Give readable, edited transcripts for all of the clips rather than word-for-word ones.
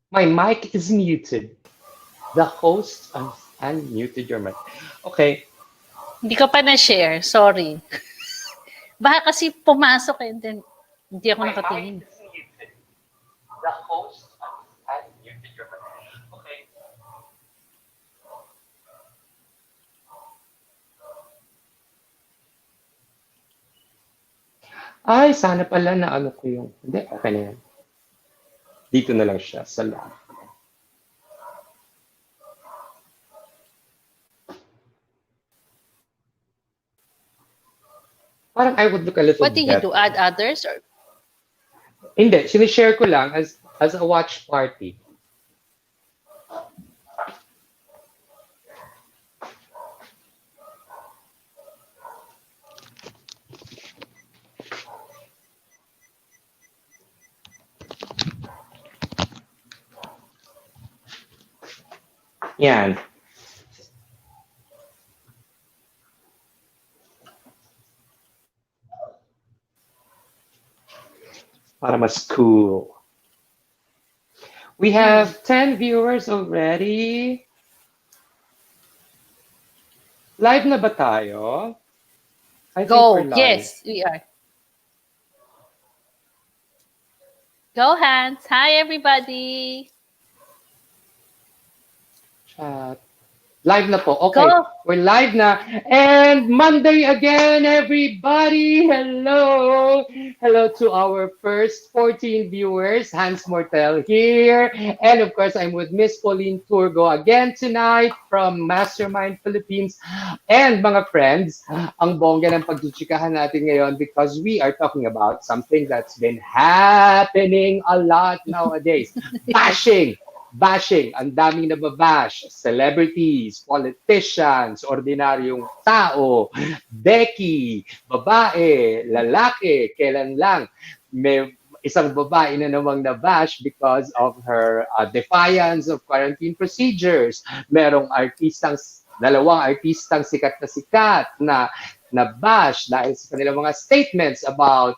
My mic is muted. The host unmuted your mic. Okay. Hindi ka pa na-share. Sorry. Baka kasi pumasok and then hindi ako My mic nakatingin. is muted. The host unmuted your mic. Okay. Ay, sana pala na ano ko yung... Hindi, okay na yan. Dito na lang siya sa loob. Parang I would look a little What do you do? better. Add others? Or Hindi, sinishare ko lang as a watch party. Yan. Para mas cool. We have 10 viewers already. Live na ba tayo? I think go. we're live. Yes, we are. Go, Hans. Hi, everybody. Chat. Live na po. Okay, Go. we're live na. And Monday again, everybody. Hello. Hello to our first 14 viewers. Hans Mortel here. And of course, I'm with Miss Pauline Turgo again tonight from Mastermind Philippines. And mga friends, ang bongga ng pagchichikahan natin ngayon because we are talking about something that's been happening a lot nowadays. Bashing. Bashing, ang daming nababash, celebrities, politicians, ordinaryong tao, Becky, babae, lalaki, kailan lang may isang babae na namang nabash because of her defiance of quarantine procedures. Merong dalawang artistang sikat na nabash dahil sa kanilang mga statements about,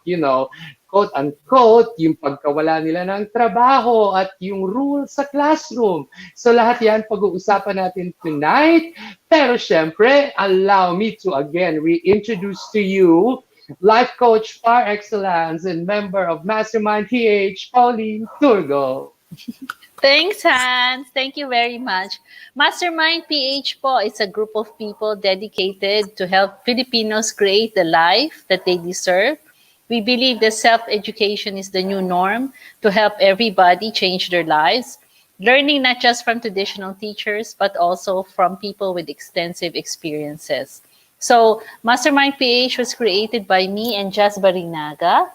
quote-unquote, yung pagkawala nila ng trabaho at yung rule sa classroom. So lahat yan pag-uusapan natin tonight. Pero syempre, allow me to again reintroduce to you life coach par excellence and member of Mastermind PH, Pauline Turgo. Thanks, Hans. Thank you very much. Mastermind PH po is a group of people dedicated to help Filipinos create the life that they deserve. We believe that self-education is the new norm to help everybody change their lives, learning not just from traditional teachers, but also from people with extensive experiences. So, Mastermind PH was created by me and Jazz Barinaga.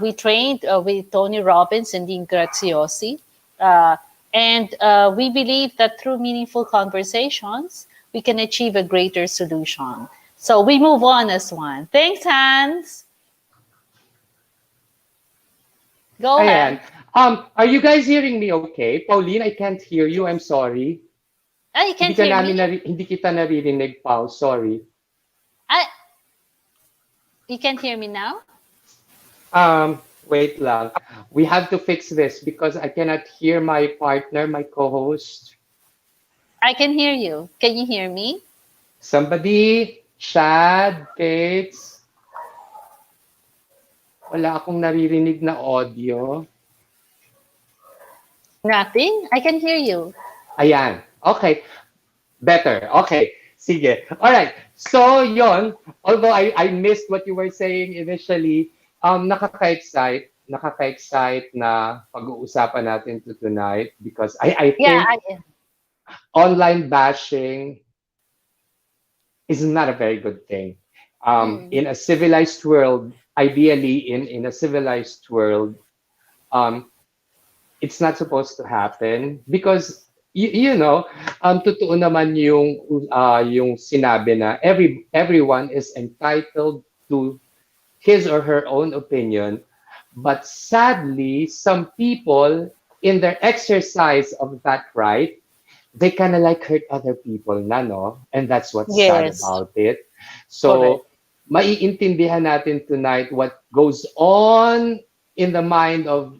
We trained with Tony Robbins and Dean Graziosi. And we believe that through meaningful conversations, we can achieve a greater solution. So we move on as one. Thanks, Hans. Go Ayan. ahead. Are you guys hearing me okay? Pauline, I can't hear you. I'm sorry. You can't hear me? Hindi kita naririnig, Pau. Sorry. You can't hear me now? Wait lang. We have to fix this because I cannot hear my partner, my co-host. I can hear you. Can you hear me? Somebody, Shad, Kates. Wala akong naririnig na audio. Nothing? I can hear you. Ayan. Okay. Better. Okay. Sige. All right. So, yon. Although I missed what you were saying initially, nakaka-excite na pag-uusapan natin to tonight because I think online bashing is not a very good thing. In a civilized world, ideally in a civilized world, it's not supposed to happen because totoo naman yung sinabi na everyone is entitled to his or her own opinion, but sadly some people in their exercise of that right, they kind of like hurt other people na, no? And that's what's sad about it. So maiintindihan natin tonight what goes on in the mind of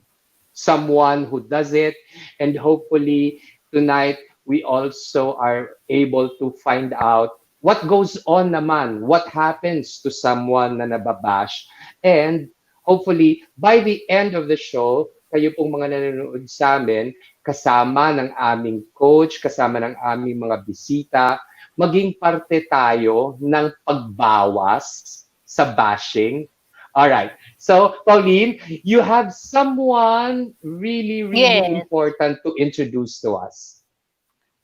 someone who does it. And hopefully, tonight, we also are able to find out what goes on naman, what happens to someone na nababash. And hopefully, by the end of the show, kayo pong mga nanonood sa amin, kasama ng aming coach, kasama ng aming mga bisita, maging parte tayo ng pagbawas sa bashing. All right. So, Pauline, you have someone really, really Yes. important to introduce to us.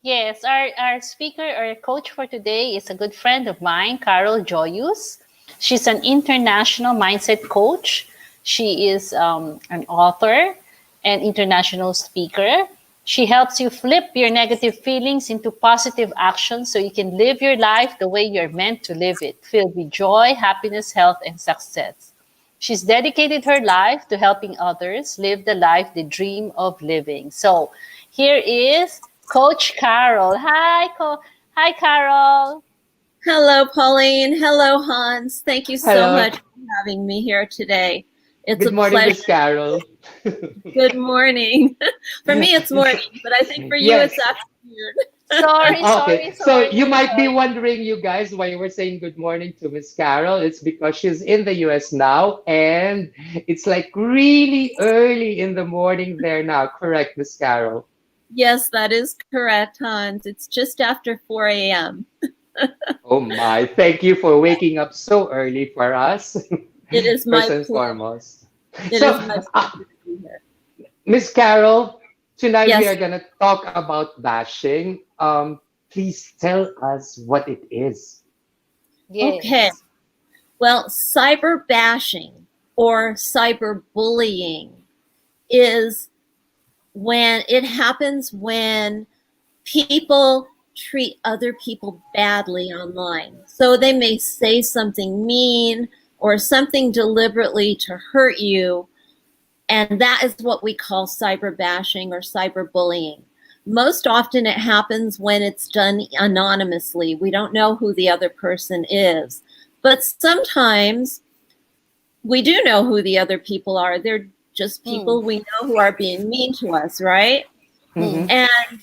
Yes, our speaker or coach for today is a good friend of mine, Carol Joyus. She's an international mindset coach. She is an author and international speaker. She helps you flip your negative feelings into positive action so you can live your life the way you're meant to live it, filled with joy, happiness, health, and success. She's dedicated her life to helping others live the life they dream of living. So here is Coach Carol. Hi, Carol. Hello, Pauline. Hello, Hans. Thank you so Hello. much for having me here today. It's Good a morning, pleasure. Miss Carol. Good morning. For me, it's morning, but I think for you, it's Yes. afternoon. Sorry, Okay. sorry, So you sorry, might be sorry. wondering, you guys, why we're saying good morning to Miss Carol. It's because she's in the US now, and it's like really early in the morning there now. Correct, Miss Carol? Yes, that is correct, Hans. It's just after 4 a.m. Oh my. Thank you for waking up so early for us, It is first my and pleasure. foremost. It So, is my uh, pleasure to be here. Miss Carol, tonight we Yes. are going to talk about bashing. Please tell us what it is. Okay. Yes. Well, cyber bashing or cyber bullying is when it happens when people treat other people badly online. So they may say something mean or something deliberately to hurt you, and that is what we call cyber bashing or cyber bullying. Most often it happens when it's done anonymously. We don't know who the other person is. But sometimes we do know who the other people are. They're just Mm, people we know who are being mean to us, right? mm, Mm-hmm. And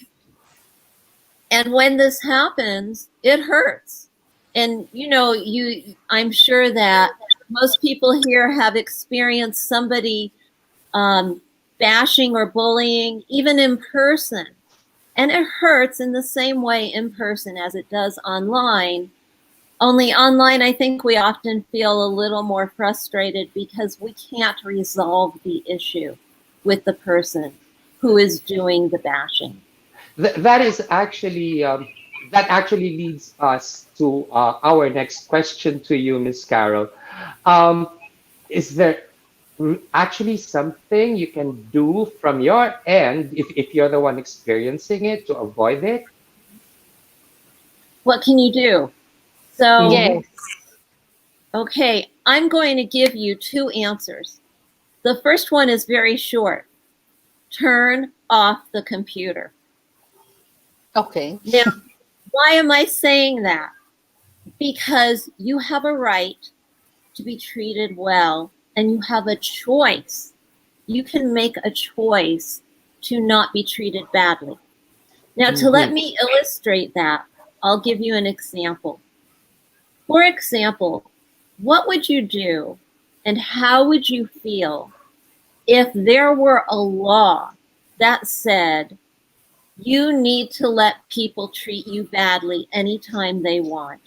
And when this happens, it hurts. And I'm sure that most people here have experienced somebody um, bashing or bullying, even in person. And it hurts in the same way in person as it does online. Only online, I think we often feel a little more frustrated because we can't resolve the issue with the person who is doing the bashing. That is actually that actually leads us to our next question to you, Miss Carol. Um, is there actually something you can do from your end if you're the one experiencing it to avoid it? What can you do? So, Mm-hmm. yes. okay, I'm going to give you two answers. The first one is very short. Turn off the computer. Okay. Now, why am I saying that? Because you have a right to be treated well and you have a choice. You can make a choice to not be treated badly. Now, to Mm-hmm. let me illustrate that, I'll give you an example. For example, what would you do and how would you feel if there were a law that said you need to let people treat you badly anytime they want?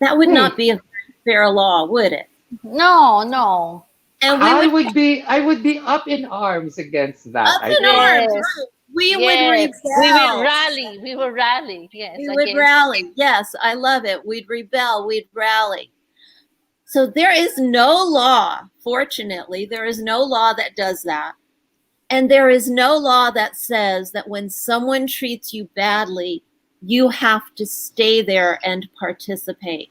That would Hmm. not be a fair law, would it? No, no. And we would be I would be up in arms against that, up I in think. arms. Yes. We would Yes. We will rebel. rally. We will rally. Yes, We would against. rally. Yes, I love it. We'd rebel. We'd rally. So there is no law, fortunately, there is no law that does that. And there is no law that says that when someone treats you badly, you have to stay there and participate.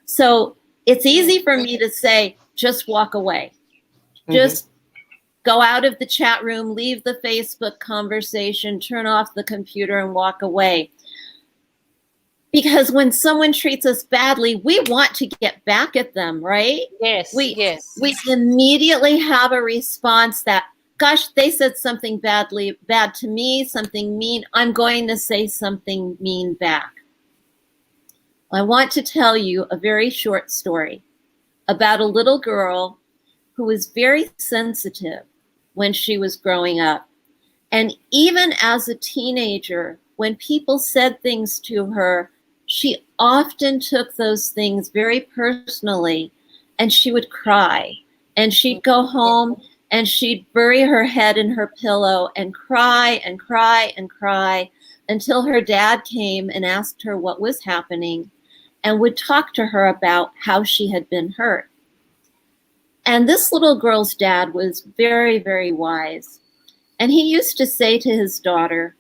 So it's Mm, easy for me to say, just walk away. Mm-hmm. Just go out of the chat room, leave the Facebook conversation, turn off the computer, and walk away. Because when someone treats us badly, we want to get back at them, right? Yes, yes. We immediately have a response that, gosh, they said something bad to me, something mean. I'm going to say something mean back. I want to tell you a very short story about a little girl who was very sensitive when she was growing up. And even as a teenager, when people said things to her, she often took those things very personally, and she would cry. And she'd go home and she'd bury her head in her pillow and cry and cry and cry until her dad came and asked her what was happening and would talk to her about how she had been hurt. And this little girl's dad was very, very wise. And he used to say to his daughter,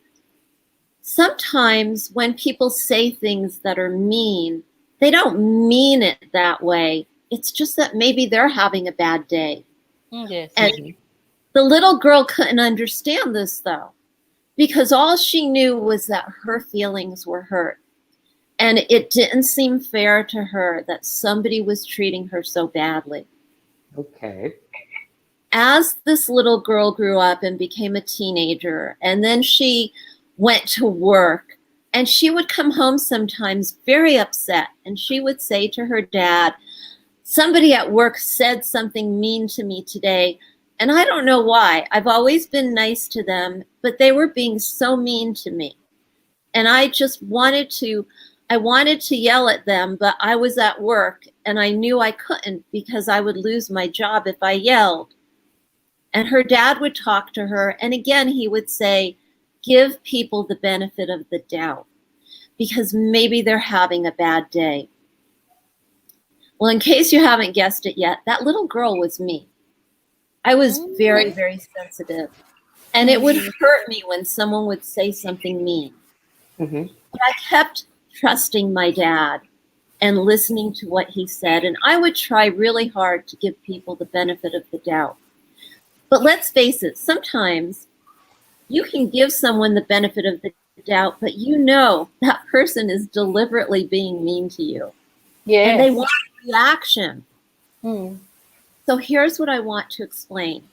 sometimes when people say things that are mean, they don't mean it that way. It's just that maybe they're having a bad day. Yes. And the little girl couldn't understand this, though, because all she knew was that her feelings were hurt. And it didn't seem fair to her that somebody was treating her so badly. Okay. As this little girl grew up and became a teenager, and then she went to work, and she would come home sometimes very upset, and she would say to her dad, somebody at work said something mean to me today, and I don't know why. I've always been nice to them, but they were being so mean to me. And I just wanted to yell at them, but I was at work and I knew I couldn't because I would lose my job if I yelled. And her dad would talk to her, and again he would say, give people the benefit of the doubt because maybe they're having a bad day. Well, in case you haven't guessed it yet, that little girl was me. I was very, very sensitive, and it would hurt me when someone would say something mean. Mm-hmm. But I kept trusting my dad and listening to what he said, and I would try really hard to give people the benefit of the doubt. But let's face it, sometimes you can give someone the benefit of the doubt, but you know that person is deliberately being mean to you. Yes. And they want a reaction. Mm. So here's what I want to explain.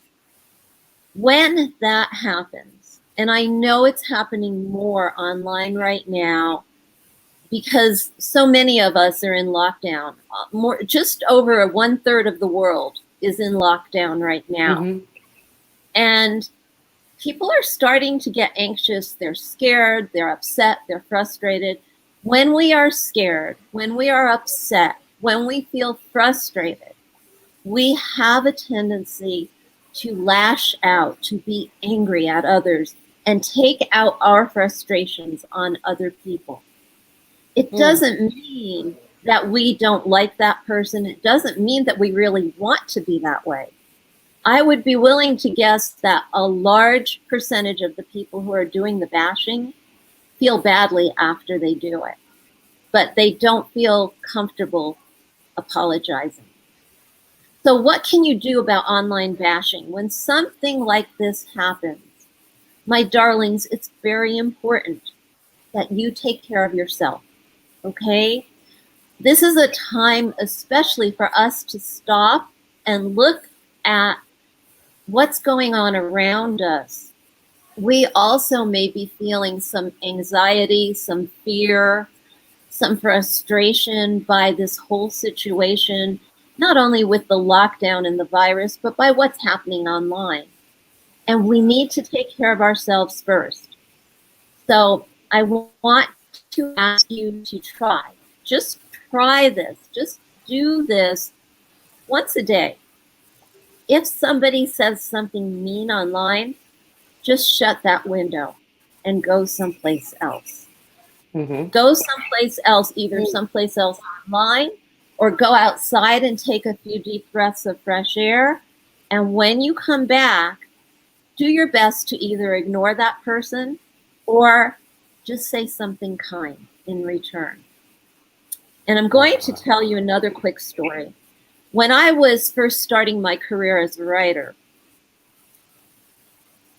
When that happens, and I know it's happening more online right now because so many of us are in lockdown. Just over 1/3 of the world is in lockdown right now. Mm-hmm. And people are starting to get anxious. They're scared, they're upset, they're frustrated. When we are scared, when we are upset, when we feel frustrated, we have a tendency to lash out, to be angry at others, and take out our frustrations on other people. It doesn't mean that we don't like that person. It doesn't mean that we really want to be that way. I would be willing to guess that a large percentage of the people who are doing the bashing feel badly after they do it, but they don't feel comfortable apologizing. So what can you do about online bashing? When something like this happens, my darlings, it's very important that you take care of yourself, okay? This is a time especially for us to stop and look at what's going on around us. We also may be feeling some anxiety, some fear, some frustration by this whole situation, not only with the lockdown and the virus, but by what's happening online. And we need to take care of ourselves first. So I want to ask you to just try this, just do this once a day. If somebody says something mean online, just shut that window and go someplace else. Mm-hmm. Go someplace else, either someplace else online or go outside and take a few deep breaths of fresh air. And when you come back, do your best to either ignore that person or just say something kind in return. And I'm going to tell you another quick story. When I was first starting my career as a writer,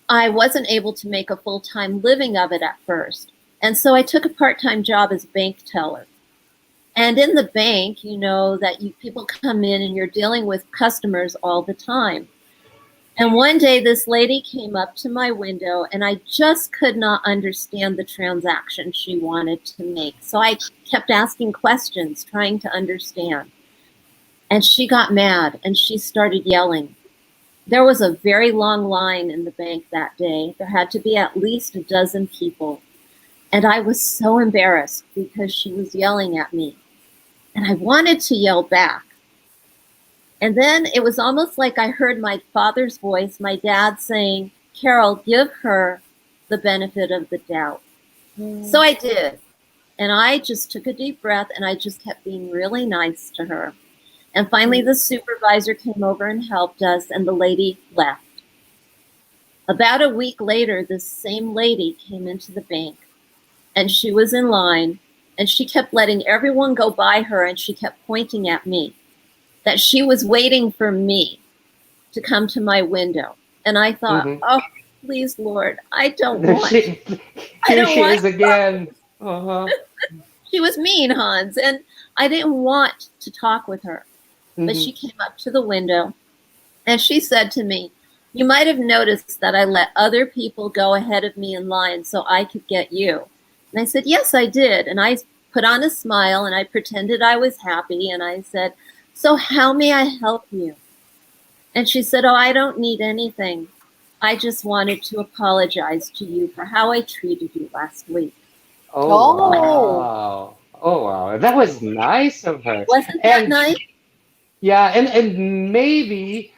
I wasn't able to make a full-time living of it at first. And so I took a part time job as a bank teller. And in the bank, you know that people come in and you're dealing with customers all the time. And one day, this lady came up to my window, and I just could not understand the transaction she wanted to make. So I kept asking questions, trying to understand. And she got mad and she started yelling. There was a very long line in the bank that day. There had to be at least a dozen people. And I was so embarrassed because she was yelling at me. And I wanted to yell back. And then it was almost like I heard my father's voice, my dad saying, Carol, give her the benefit of the doubt. So I did. And I just took a deep breath and I just kept being really nice to her. And finally, the supervisor came over and helped us, and the lady left. About a week later, this same lady came into the bank, and she was in line, and she kept letting everyone go by her, and she kept pointing at me, that she was waiting for me to come to my window. And I thought, Mm-hmm. oh, please, Lord, I don't There want, she, I here don't she want. is again. Uh-huh. She was mean, Hans, and I didn't want to talk with her. But Mm-hmm. she came up to the window and she said to me, you might have noticed that I let other people go ahead of me in line so I could get you. And I said, yes, I did. And I put on a smile and I pretended I was happy. And I said, so how may I help you? And she said, oh, I don't need anything. I just wanted to apologize to you for how I treated you last week. Oh Oh, wow. Oh wow. That was nice of her. Wasn't that And nice? yeah, and maybe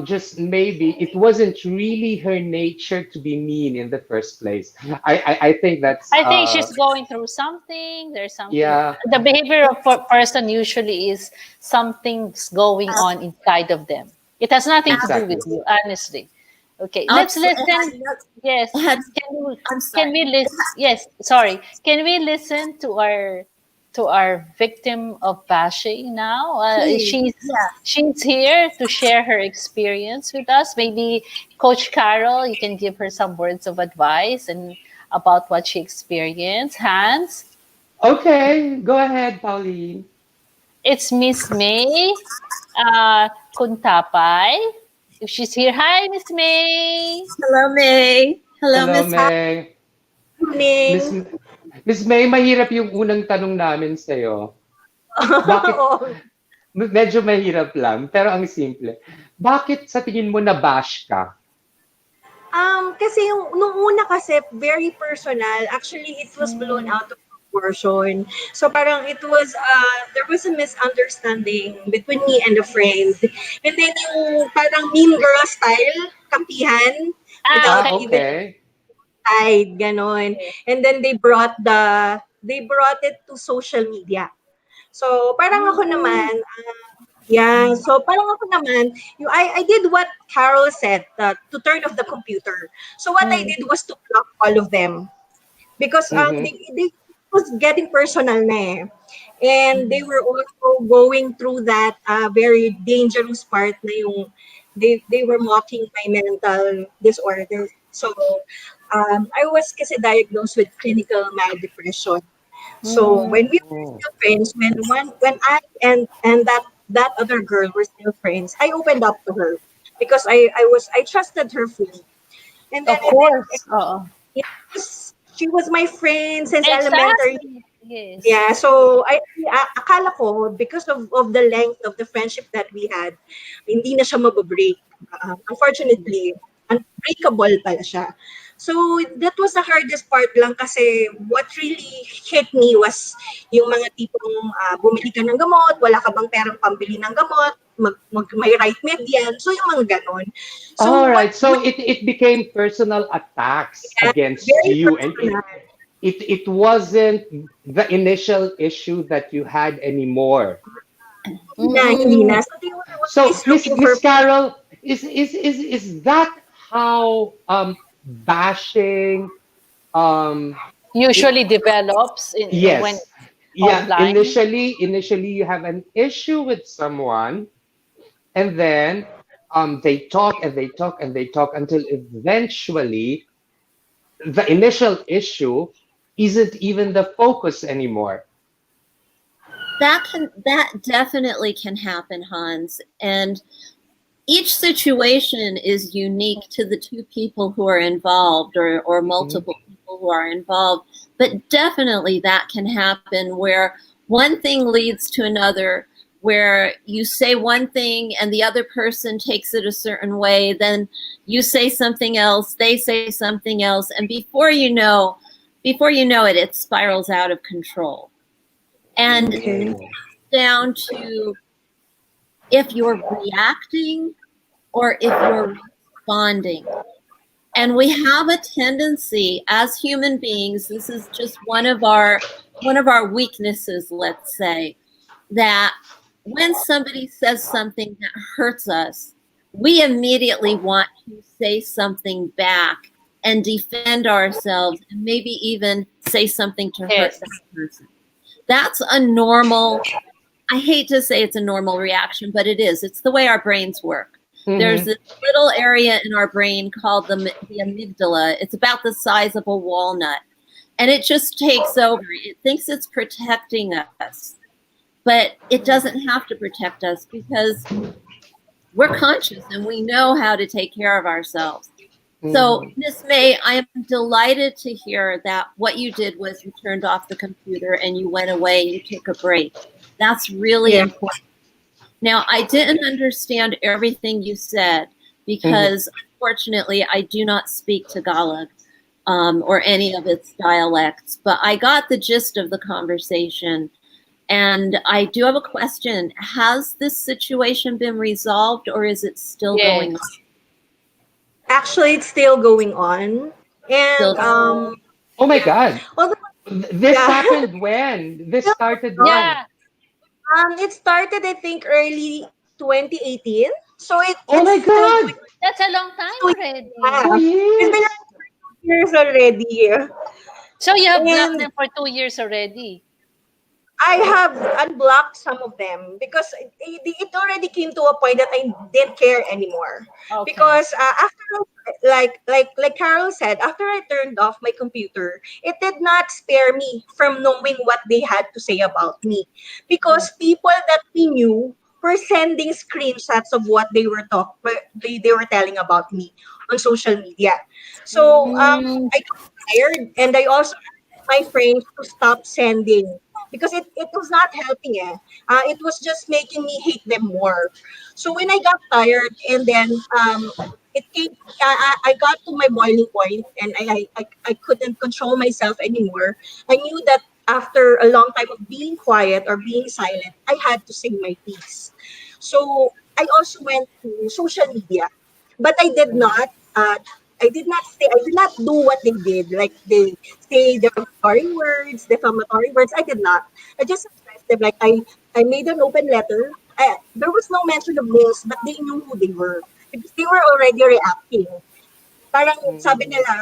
just maybe it wasn't really her nature to be mean in the first place. I think that's I think she's going through something. There's something. yeah, The behavior of a person usually is something's going on inside of them. It has nothing to do with exactly. you, honestly. Okay, let's Absolutely. listen. It Yes, had, I'm can sorry. we listen? Yes, sorry. Can we listen to our victim of bashing now? Please. Yeah. She's here to share her experience with us. Maybe Coach Carol, you can give her some words of advice and about what she experienced. Hans, Okay, go ahead, Pauline. it's Miss May Kuntapay. If she's here, hi, Miss May. Hello, May. Hello, Hello, Miss. May. Miss Morning. Miss May, mahirap yung unang tanong namin sa'yo. Bakit, Oo. medyo mahirap lang, pero ang simple. Bakit sa tingin mo na-bash ka? Kasi yung nung una kasi very personal. Actually, it was blown Mm. out of proportion. So parang it was there was a misunderstanding between me and a friend. And then yung parang mean girl style, kampihan Ah, without Ah, okay. even okay. side, ganon. And then they brought it to social media. So parang ako Mm. naman, yeah, so parang ako naman, I did what Carol said, to turn off the computer. So what I Mm. did was to block all of them because Mm-hmm. they was getting personal na eh. And they were also going through that very dangerous part na yung they were mocking my mental disorder. So I was kasi diagnosed with clinical mild depression. So Mm. when we were Oh. still friends, when I and that other girl were still friends, I opened up to her because I trusted her fully. Of And then course. Oo. yeah, she was my friend since elementary. Exactly. Yes. Yeah, so akala ko because of the length of the friendship that we had, hindi na siya mababreak. Unfortunately, unbreakable pala siya. So that was the hardest part lang kasi what really hit me was yung mga tipong bumili ka ng gamot, wala ka bang perang pambili ng gamot, may right med yan. So yung mga ganon. All So right. what So it became personal attacks yeah, against very you, and personal. it wasn't the initial issue that you had anymore. Hindi na. Mm-mm. So they were So always looking Miss for Carol, is that how bashing it Usually develops when yes. Yeah, offline. initially you have an issue with someone, and then they talk and they talk and they talk until eventually the initial issue isn't even the focus anymore. That definitely can happen, Hans. And each situation is unique to the two people who are involved, or Mhm. multiple people who are involved. But definitely that can happen where one thing leads to another, where you say one thing and the other person takes it a certain way, then you say something else, they say something else, and before you know it, it spirals out of control. And Okay. down to if you're reacting or if you're responding. And we have a tendency as human beings, this is just one of our weaknesses, let's say, that when somebody says something that hurts us, we immediately want to say something back and defend ourselves and maybe even say something to hurt Yes. that person. That's a normal, I hate to say it's a normal reaction, but it is. It's the way our brains work. There's Mhm. this little area in our brain called the amygdala. It's about the size of a walnut, and it just takes over. It thinks it's protecting us, but it doesn't have to protect us because we're conscious and we know how to take care of ourselves. So, Mhm. Miss May, I am delighted to hear that what you did was you turned off the computer and you went away, you took a break. That's really Yeah. important. Now, I didn't understand everything you said Mhm. because, unfortunately, I do not speak Tagalog or any of its dialects, but I got the gist of the conversation. And I do have a question. Has this situation been resolved or is it still going on? Yes. Actually, it's still going on. And Still, Oh. Oh my yeah. God. Although This yeah, happened when? This still started going on. when? Yeah. It started I think early 2018. So Oh it's my still going God. That's a long time 2 years and a already. Two half. It's been years. around 2 years already. So you have blocked And them for 2 years already. I have unblocked some of them because it already came to a point that I didn't care anymore. Okay. Because after, like Carol said, after I turned off my computer, it did not spare me from knowing what they had to say about me. Because people that we knew were sending screenshots of what they were telling about me on social media. So Mm, I got tired, and I also my friends to stop sending because it was not helping it was just making me hate them more. So when I got tired, and then it came I got to my boiling point, and I couldn't control myself anymore. I knew that after a long time of being quiet or being silent, I had to say my piece. So I also went to social media, but I did not do what they did. Like they say defamatory words. I did not. I just expressed them. Like I made an open letter. There was no mention of names, but they knew who they were because they were already reacting. Parang sabi Mhm. nila,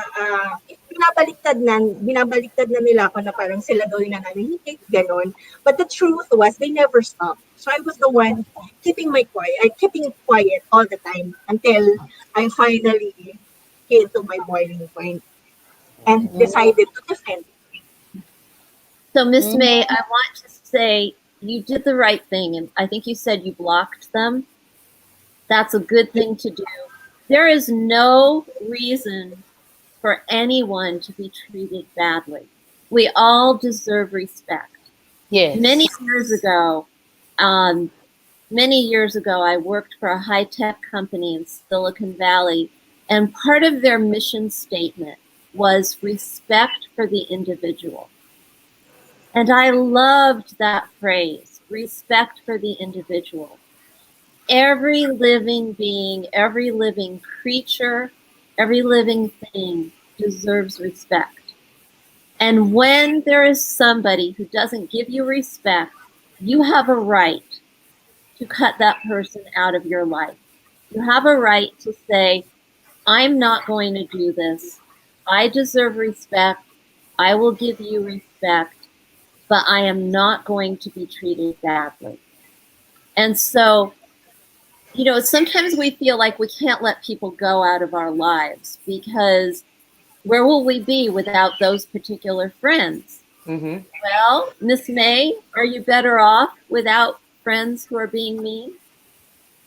binabaliktad na nila ako na parang sila daw yung nananahimik, gano'n. But the truth was, they never stopped. So I was the one keeping quiet all the time until I finally came to my boiling point and mm, decided to defend. so Miss mm. May, I want to say you did the right thing, and I think you said you blocked them. That's a good thing to do. There is no reason for anyone to be treated badly. We all deserve respect. Many Yes. years ago, um, many years ago, I worked for a high tech company in Silicon Valley, and part of their mission statement was respect for the individual. And I loved that phrase, respect for the individual. Every living being, every living creature, every living thing deserves respect. And when there is somebody who doesn't give you respect, you have a right to cut that person out of your life. You have a right to say, I'm not going to do this. I deserve respect. I will give you respect, but I am not going to be treated badly. And so, sometimes we feel like we can't let people go out of our lives because Where will we be without those particular friends? Mm-hmm. Well, Miss May, are you better off without friends who are being mean?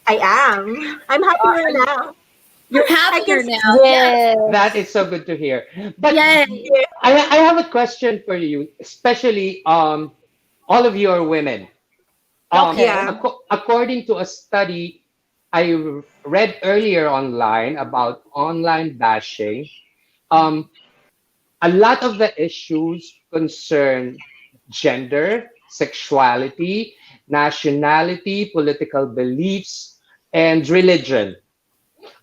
I am. I'm happier Are you, now. you're I can happier say now. Yes. That Yes. is so good to hear. But Yay. yeah. I have a question for you, especially all of you are women. Okay. Yeah. According to a study I read earlier online about online bashing, um, a lot of the issues concern gender, sexuality, nationality, political beliefs, and religion.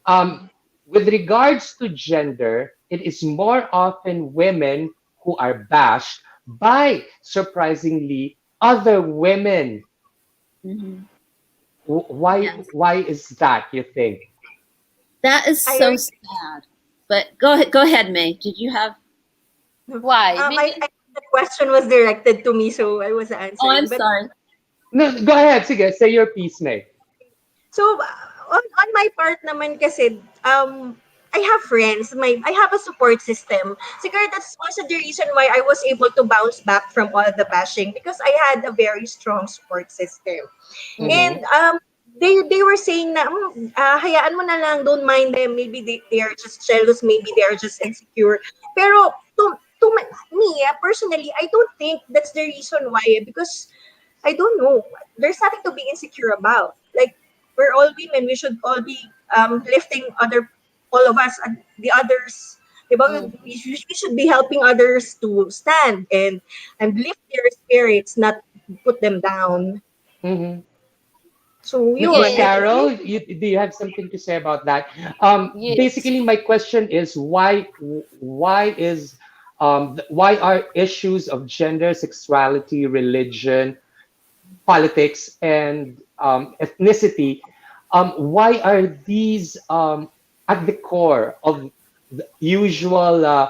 Um, with regards to gender, it is more often women who are bashed by, surprisingly, other women. Hmm. Why? Yes. Why is that? You think? That is I so sad. But go ahead, May. Did you have? Why? Maybe. I the question was directed to me, so I was Oh, I'm answering. But sorry. No, go ahead. Sige, say your piece, May. so on my part naman kasi I have friends, I have a support system. Siguro that's also the reason why I was able to bounce back from all the bashing because I had a very strong support system. Mm-hmm. Mm-hmm. And they were saying na hayaan mo na lang, don't mind them, maybe they are just jealous, maybe they are just insecure. Pero me personally, I don't think that's the reason why because I don't know. There's nothing to be insecure about. Like we're all women, we should all be lifting all of us, the others. Diba? Mm-hmm. We should be helping others to stand and lift their spirits, not put them down. Mm-hmm. So Miss yun. Yes. Carol, do you have something to say about that? Yes. Basically, my question is why are issues of gender, sexuality, religion, politics, and ethnicity, why are these at the core of the usual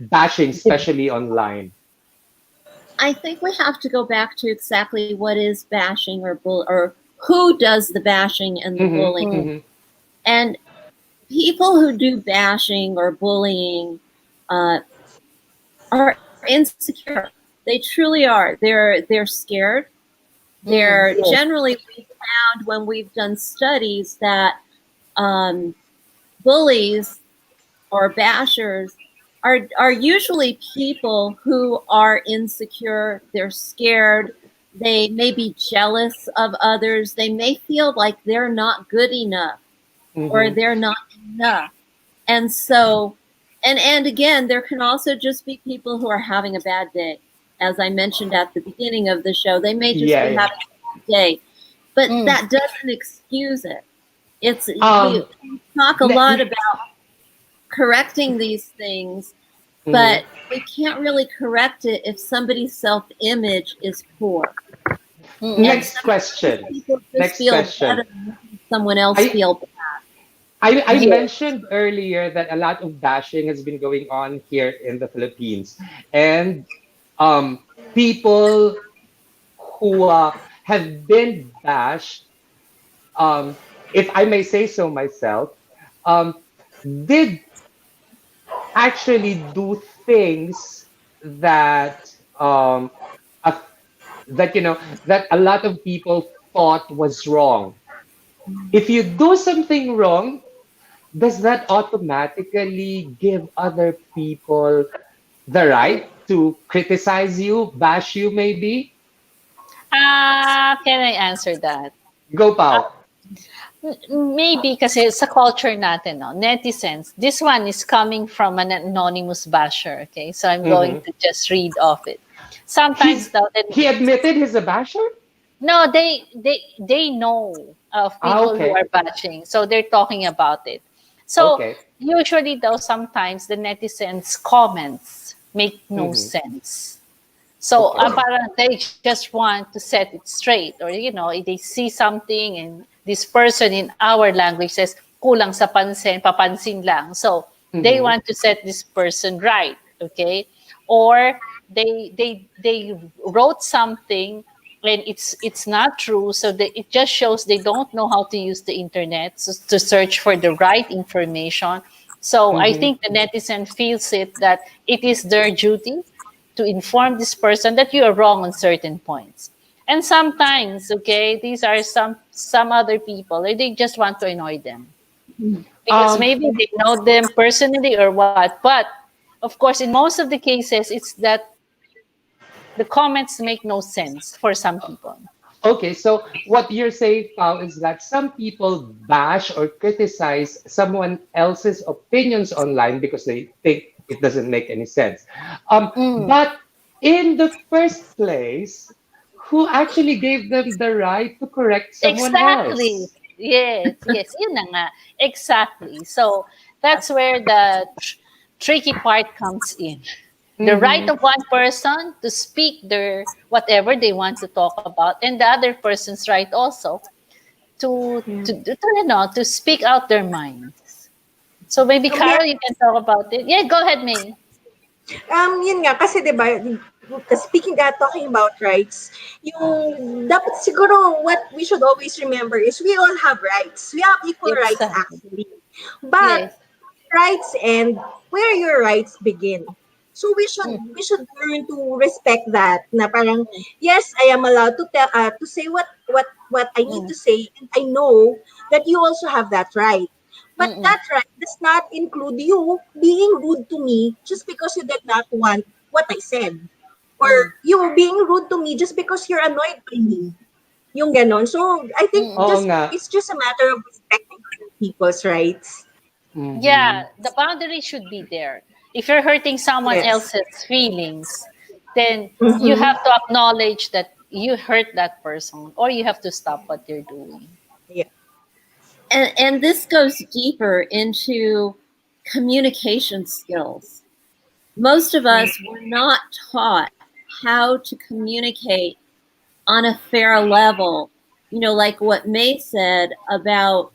bashing, especially online? I think we have to go back to exactly what is bashing or who does the bashing and the Mm-hmm, bullying. Mm. mm-hmm, And people who do bashing or bullying uh, are insecure. They truly are. They're scared. They're Mm. Yes. generally we found when we've done studies that um, bullies or bashers are usually people who are insecure, they're scared, they may be jealous of others, they may feel like they're not good enough or mm-hmm. they're not enough. And so and again, there can also just be people who are having a bad day. As I mentioned at the beginning of the show, they may just Yeah, be yeah. having a bad day. But Mm. that doesn't excuse it. It's we Um, talk a ne- lot ne- about correcting these things, mhm. but we can't really correct it if somebody's self-image is poor. And Mm. Next sometimes question. people just Next feel question. better making someone else I feel bad. I Yes. mentioned earlier that a lot of bashing has been going on here in the Philippines, and people who have been bashed, um, if I may say so myself, um, did actually do things that a- that that a lot of people thought was wrong. If you do something wrong, does that automatically give other people the right to criticize you, bash you, maybe? Can I answer that? Go, Pau. Maybe kasi sa culture natin, no, netizens, this one is coming from an anonymous basher, okay? So I'm going Hmm. to just read off it. Sometimes He's though, he admitted he's a basher. no, they know of people who are Okay, bashing, so they're talking about it. So okay. usually though, sometimes the netizens' comments make no Hmm. sense. So Okay. parang they just want to set it straight, or if they see something and this person in our language says kulang sa pansin, papansin lang. So they Hmm. want to set this person right, okay? Or they wrote something and it's not true, so it just shows they don't know how to use the internet to search for the right information. So I Mm-hmm. think the netizen feels it that it is their duty to inform this person that you are wrong on certain points. And sometimes, okay, these are some other people, or they just want to annoy them because Um, maybe they know them personally or what. But of course, in most of the cases, it's that the comments make no sense for some people. Okay, so what you're saying, Pao, is that some people bash or criticize someone else's opinions online because they think it doesn't make any sense. Mm, But in the first place, who actually gave them the right to correct someone exactly. else? Yes, yes, yun na nga. Exactly. So that's where the tricky part comes in. The right Mm-hmm. of one person to speak their whatever they want to talk about, and the other person's right also to speak out their minds. So maybe May Carol, you can talk about it. Yeah, go ahead, May. Yun nga, kasi 'di ba, speaking talking about rights, yung dapat siguro what we should always remember is we all have rights. We have equal rights Exactly. actually. But Yes. rights end where your rights begin. So Mm, we should learn to respect that na parang yes, I am allowed to say what I need mm, to say, and I know that you also have that right. But mm, that right does not include you being rude to me just because you did not want what I said. Or mm, you being rude to me just because you're annoyed by me. Yung ganon. So I think mm. Oo just nga. it's just a matter of respecting other people's rights. Mm-hmm. Yeah, the boundary should be there. If you're hurting someone Yes. else's feelings, then you Mm-hmm. have to acknowledge that you hurt that person or you have to stop what you're doing. Yeah. And this goes deeper into communication skills. Most of us were not taught how to communicate on a fair level. Like what May said about,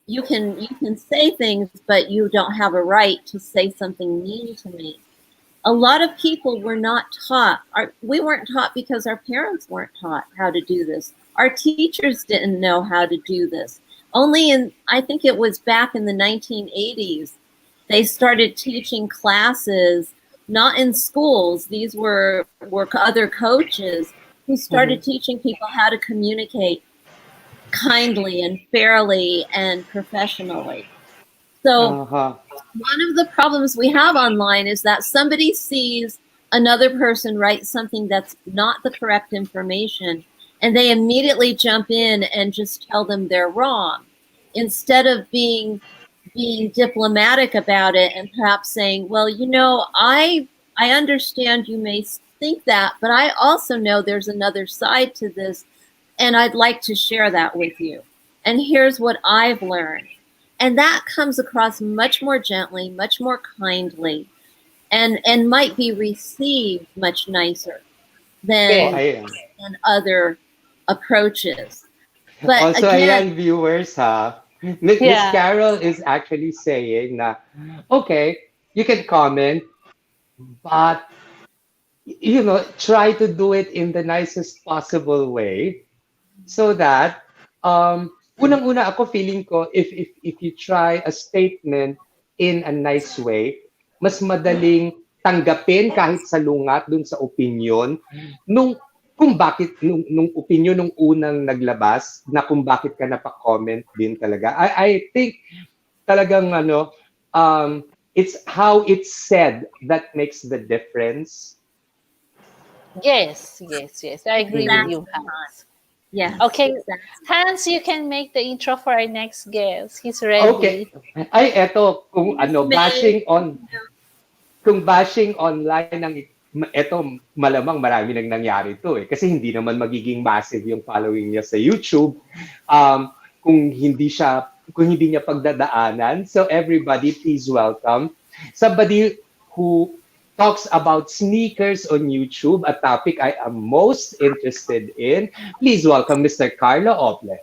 you can say things, but you don't have a right to say something mean to me. A lot of people were not taught. We weren't taught because our parents weren't taught how to do this. Our teachers didn't know how to do this. Only I think it was back in the 1980s, they started teaching classes, not in schools. These were other coaches who started Mm-hmm. teaching people how to communicate kindly and fairly and professionally. So Uh-huh. one of the problems we have online is that somebody sees another person write something that's not the correct information, and they immediately jump in and just tell them they're wrong instead of being diplomatic about it and perhaps saying, well, I understand you may think that, but I also know there's another side to this, and I'd like to share that with you. And here's what I've learned. And that comes across much more gently, much more kindly, and might be received much nicer Oh, Yes. than ayan. than other approaches. But Also, again, ayan, viewers, ha? Miss Yeah. Carol is actually saying na, okay, you can comment, but, try to do it in the nicest possible way so that, unang-una ako feeling ko, if you try a statement in a nice way, mas madaling tanggapin kahit salungat dun sa opinion nung kung bakit nung opinion nung unang naglabas na kung bakit ka napa-comment din talaga. I think talagang it's how it's said that makes the difference. Yes, yes, yes. I agree with Mhm. you, exactly. Hans. Yes, Okay, exactly. Hans, you can make the intro for our next guest. He's Okay. ready. Ay, eto, kung Miss May. bashing online ang eto malamang marami nang nangyari to eh kasi hindi naman magiging massive yung following niya sa YouTube kung hindi niya pagdadaanan. So everybody please welcome somebody who talks about sneakers on YouTube, a topic I am most interested in. Please welcome Mr. Carlo Ople.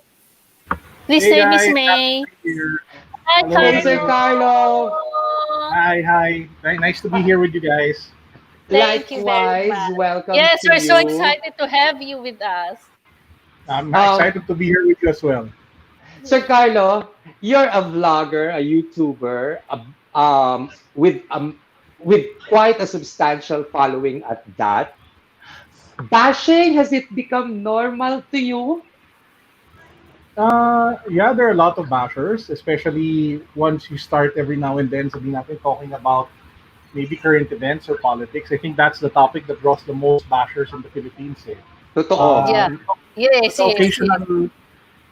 Please Hey say Miss guys, happy May. to be here. Hi, Hello, Hey, Sir hello. Carlo. Carlo. Hi. Nice to be here with you guys. Thank you very Likewise, much. welcome Yes, to we're so you. excited to have you with us. I'm Um, excited to be here with you as well. Sir Carlo, you're a vlogger, a YouTuber, with quite a substantial following at that. Bashing, has it become normal to you? Yeah, there are a lot of bashers, especially once you start every now and then sabihin natin talking about maybe current events or politics. I think that's the topic that draws the most bashers in the Philippines. Eh. Totoo. Yeah. Uh, Yes, the yes, yes.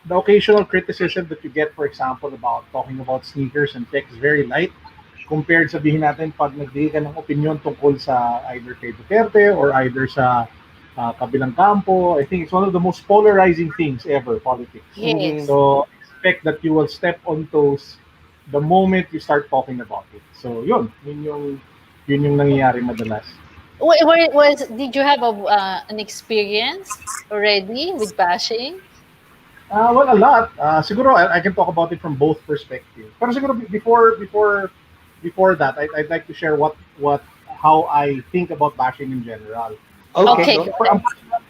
occasional criticism that you get, for example, about talking about sneakers and tech is very light compared sabihin natin pag nagbigay ka ng opinion tungkol sa either kay Duterte or either sa kabilang kampo. I think it's one of the most polarizing things ever, politics. Mhm. Yes. So expect that you will step on toes the moment you start talking about it. So yun yung nangyayari madalas. Did you have an experience already with bashing? Well, a lot. Siguro I can talk about it from both perspectives. Pero siguro before that, I'd like to share what how I think about bashing in general. Okay, Okay, go. go For ahead.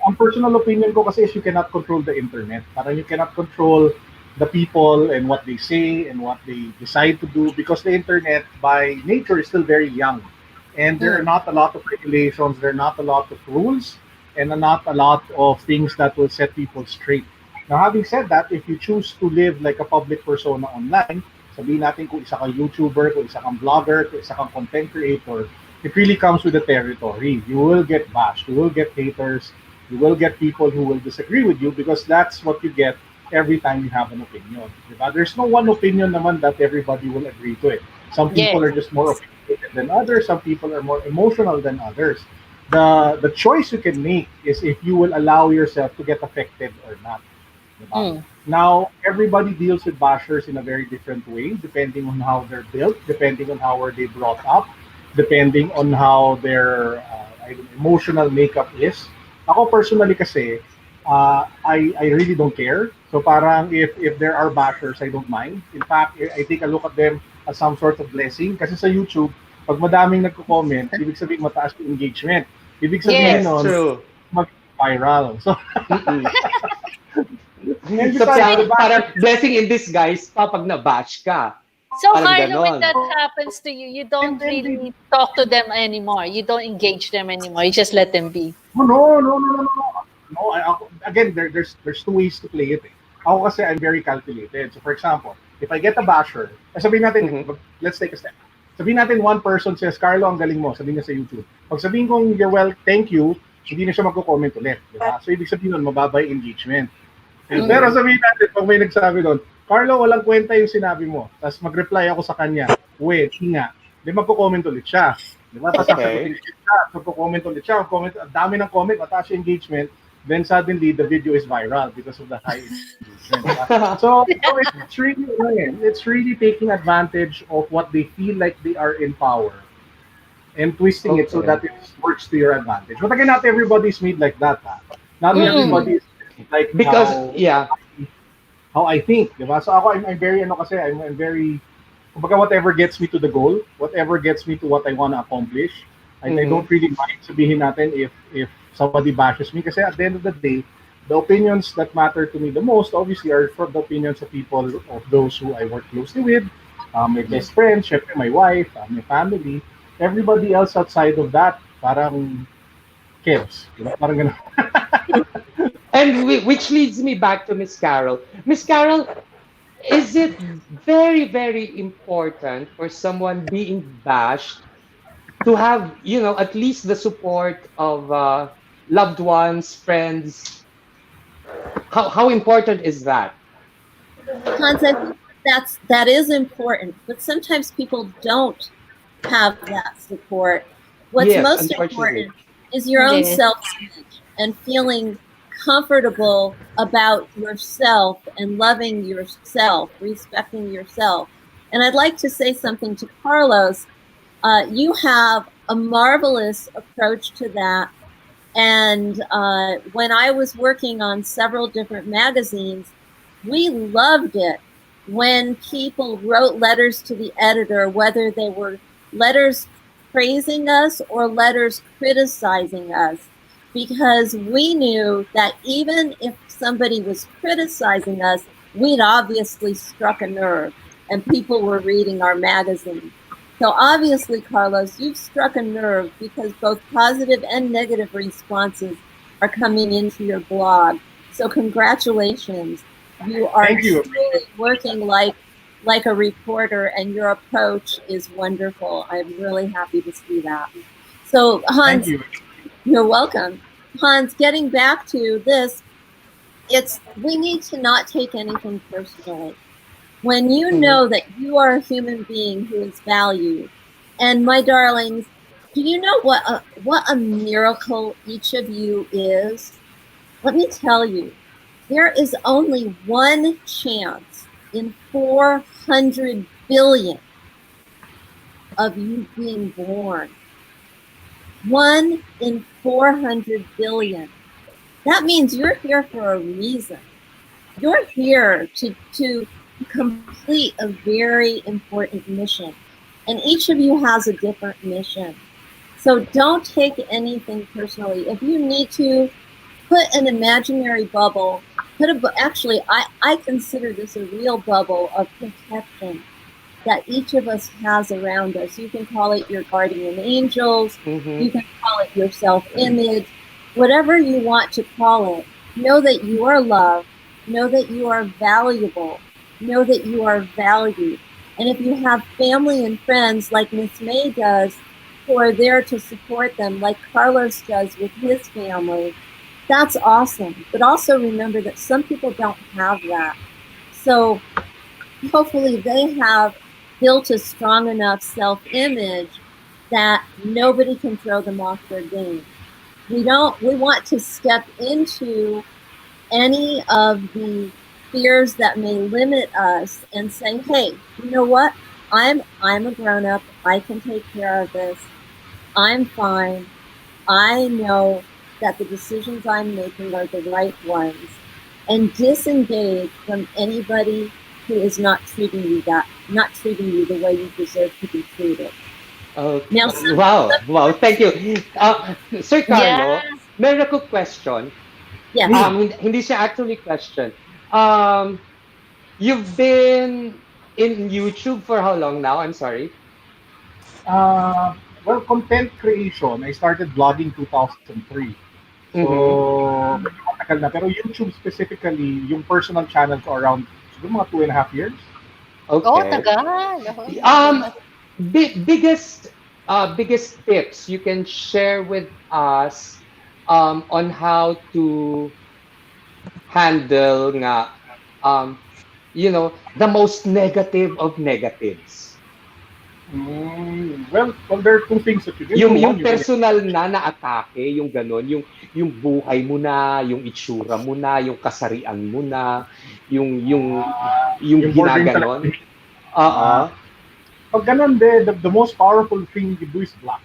ang personal opinion ko kasi is you cannot control the internet. Parang you cannot control the people and what they say and what they decide to do because the internet by nature is still very young. And there are Mm. not a lot of regulations, there are not a lot of rules, and not a lot of things that will set people straight. Now, having said that, if you choose to live like a public persona online, sabihin natin kung isa kang YouTuber, kung isa kang vlogger, kung isa kang content creator, it really comes with the territory. You will get bashed, you will get haters, you will get people who will disagree with you because that's what you get every time you have an opinion. Diba? There's no one opinion naman that everybody will agree to it. Some people are Yes. just more opinionated than others, some people are more emotional than others. The choice you can make is if you will allow yourself to get affected or not. Diba? Mm. Now, everybody deals with bashers in a very different way, depending on how they're built, depending on how were they brought up, depending on how their emotional makeup is. Ako personally kasi, I really don't care. So parang if there are bashers, I don't mind. In fact, I take a look at them as some sort of blessing. Kasi sa YouTube, pag madaming nagko-comment, ibig sabihin mataas yung engagement. Ibig sabihin Yes. Yes, nun, true. mag-viral. So, Mm-mm. and So besides, the parang bashers, blessing in disguise pa pag na-bash ka. So, Parang Carlo, when ganon. that happens to you, you don't and they really talk to them anymore. You don't engage them anymore. You just let them be. no, no, no, no, no, no. No, again, there's two ways to play it. Eh. Ako kasi I'm very calculated. So for example, if I get a basher, sabihin natin, Mhm. let's take a step. Sabihin natin one person says, Carlo, ang galing mo. Sabihin niya sa YouTube. Pag sabihin kong, you're well, thank you, hindi na siya magko-comment ulit. Di ba? So ibig sabihin nun, mababa yung engagement. Mm. Pero Mhm. sabihin natin, pag may nagsabi doon, Carlo, walang kwenta yung sinabi mo. Tapos mag-reply ako sa kanya, wait, nga. Di magko-comment ulit siya. Di ba? Tapos Okay. sasagutin siya, magko-comment ulit siya. Comment, ang dami ng comment, mataas yung engagement. Then suddenly, the video is viral because of the high engagement. Diba? So it's really taking advantage of what they feel like they are in power and twisting it so Okay. that it works to your advantage. But again, not everybody's made like that. Ha? Not Mm. everybody is like Because yeah. how I think, di ba? So ako, I'm very, ano kasi, I'm very, kumbaga whatever gets me to the goal, whatever gets me to what I want to accomplish, I Mhm. don't really mind sabihin natin if somebody bashes me kasi at the end of the day, the opinions that matter to me the most obviously are from the opinions of people, of those who I work closely with, my best friends, syempre my wife, my family, everybody else outside of that, parang kids, di ba? Parang ganun. And which leads me back to Miss Carol. Miss Carol, is it very, very important for someone being bashed to have, at least the support of loved ones, friends? How important is that? Hans, I think that is important, but sometimes people don't have that support. What's Yes, most unfortunately. important is your own Yes. self-image and feeling comfortable about yourself and loving yourself, respecting yourself. And I'd like to say something to Carlos. You have a marvelous approach to that. And when I was working on several different magazines, we loved it when people wrote letters to the editor, whether they were letters praising us or letters criticizing us, because we knew that even if somebody was criticizing us, we'd obviously struck a nerve and people were reading our magazine. So obviously, Carlos, you've struck a nerve because both positive and negative responses are coming into your blog. So congratulations. You are Thank you. truly working like a reporter, and your approach is wonderful. I'm really happy to see that. So Thank Hans, you. you're welcome. Hans, getting back to this, we need to not take anything personally. When you Mhm. know that you are a human being who is valued, and my darlings, do you know what a miracle each of you is? Let me tell you, there is only one chance in 400 billion of you being born. One in 400 billion. That means you're here for a reason. You're here to complete a very important mission. And each of you has a different mission. So don't take anything personally. If you need to, put an imaginary bubble, actually, I consider this a real bubble of protection that each of us has around us. You can call it your guardian angels, you Mhm. can call it your self image, whatever you want to call it. Know that you are loved, know that you are valuable, know that you are valued. And if you have family and friends like Miss May does, who are there to support them, like Carlos does with his family, that's awesome. But also remember that some people don't have that. So hopefully they have built a strong enough self-image that nobody can throw them off their game. We want to step into any of the fears that may limit us and say, hey, you know what? I'm a grown up. I can take care of this. I'm fine. I know that the decisions I'm making are the right ones, and disengage from anybody who is not treating you the way you deserve to be treated. Okay. Now, Wow, wow. Thank you. Sir Yeah. Carlo, meron ako question. yes, Hindi siya actually question. Um, you've been in YouTube for how long now? I'm sorry. Uh, well, content creation, I started blogging 2003. Mm-hmm. So, medyo matagal na. Pero YouTube specifically, yung personal channel ko around siguro mga 2.5 years. Oh, Okay. tagal. Oh my Um, goodness. biggest tips you can share with us on how to handle nga um the most negative of negatives. Well, there are two things that you can do. Yung One, you can personal na atake, yung gano'n, yung buhay mo na, yung itsura mo na, yung kasarian mo na, yung yung yung bordering talaga. ginaganon. Oo. Uh, Pag ganun the most powerful thing you do is block.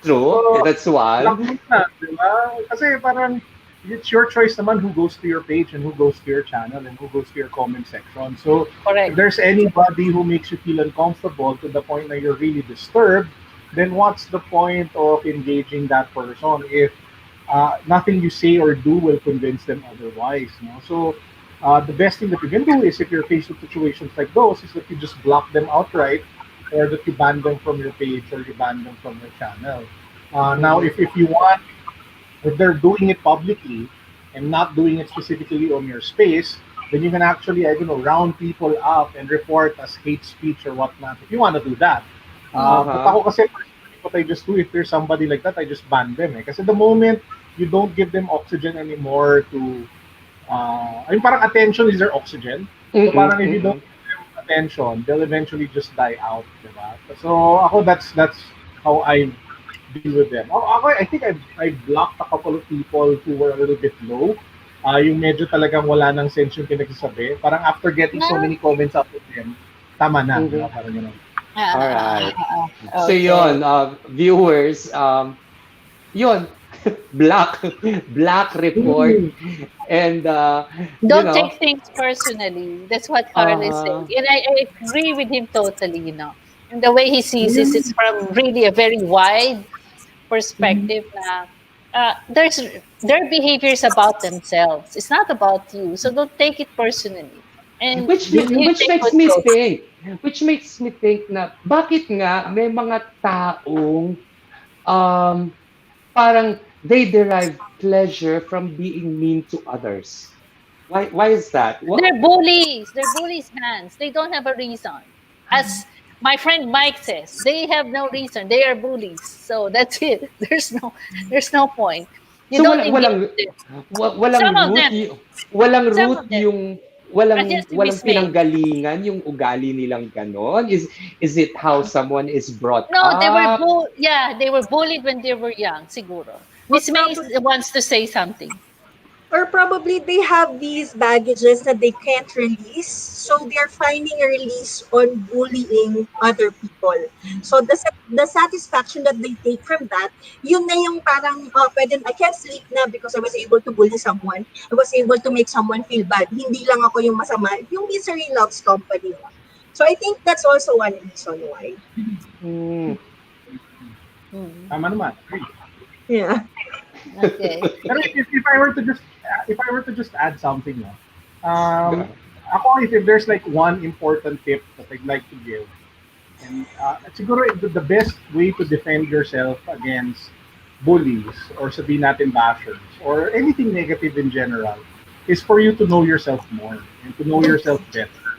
True. So, That's block one. mo na, di ba? Kasi parang it's your choice naman who goes to your page and who goes to your channel and who goes to your comment section. So, if Correct. there's anybody who makes you feel uncomfortable to the point that you're really disturbed, then what's the point of engaging that person if nothing you say or do will convince them otherwise? No? So, the best thing that you can do is if you're faced with situations like those, is that you just block them outright or that you ban them from your page or you ban them from your channel. Now, Mhm. if you want, if they're doing it publicly and not doing it specifically on your space, then you can actually, I don't know, round people up and report as hate speech or whatnot if you want to do that. But Uh-huh. ako kasi, what I just do if there's somebody like that, I just ban them. Kasi the moment you don't give them oxygen anymore to, I mean, parang attention is their oxygen. So Mm-mm, parang if you don't mm-mm. give them attention, they'll eventually just die out, diba? So ako, that's how I deal with them. Ako, I think I blocked a couple of people who were a little bit low. Yung medyo talagang wala nang sense yung pinagsasabi. Parang after getting so Ah, many comments out of them, tama na, di ba? Mhm. Parang gano'n. All right. So okay. yon, viewers, yon, black, black report, Mm. and Don't take things personally. That's what Carl is saying. uh, And I agree with him totally, you know. And the way he sees it, it's Mm. from really a very wide Mm. perspective na there's their behavior is about themselves. It's not about you. So don't take it personally. And you Which take makes good me notes. think, na bakit nga may mga taong um parang they derive pleasure from being mean to others. Why is that? What? They're bullies. They're bullies, Hans. They don't have a reason. As my friend Mike says, they have no reason. They are bullies. So that's it. There's no point. You So don't engage them. Some of them, walang some root of them yung are just walang mismade. pinanggalingan yung ugali nilang ganon. Is it how someone is brought No, up? yeah, they were bullied when they were young, siguro. Or Miss May probably wants to say something. or probably they have these baggages that they can't release, so they're finding a release on bullying other people. So the satisfaction that they take from that, yun na yung parang, pwede, I can't sleep na because I was able to bully someone. I was able to make someone feel bad. Hindi lang ako yung masama. Yung misery loves company. So I think that's also one reason why. Hmm. Hmm. Tama naman. Agree. Yeah. Okay. Pero if I were to just add something, no, um, Ga- ako, if there's like one important tip that I'd like to give, and siguro the best way to defend yourself against bullies or sabihin natin bashers or anything negative in general is for you to know yourself more and to know yourself better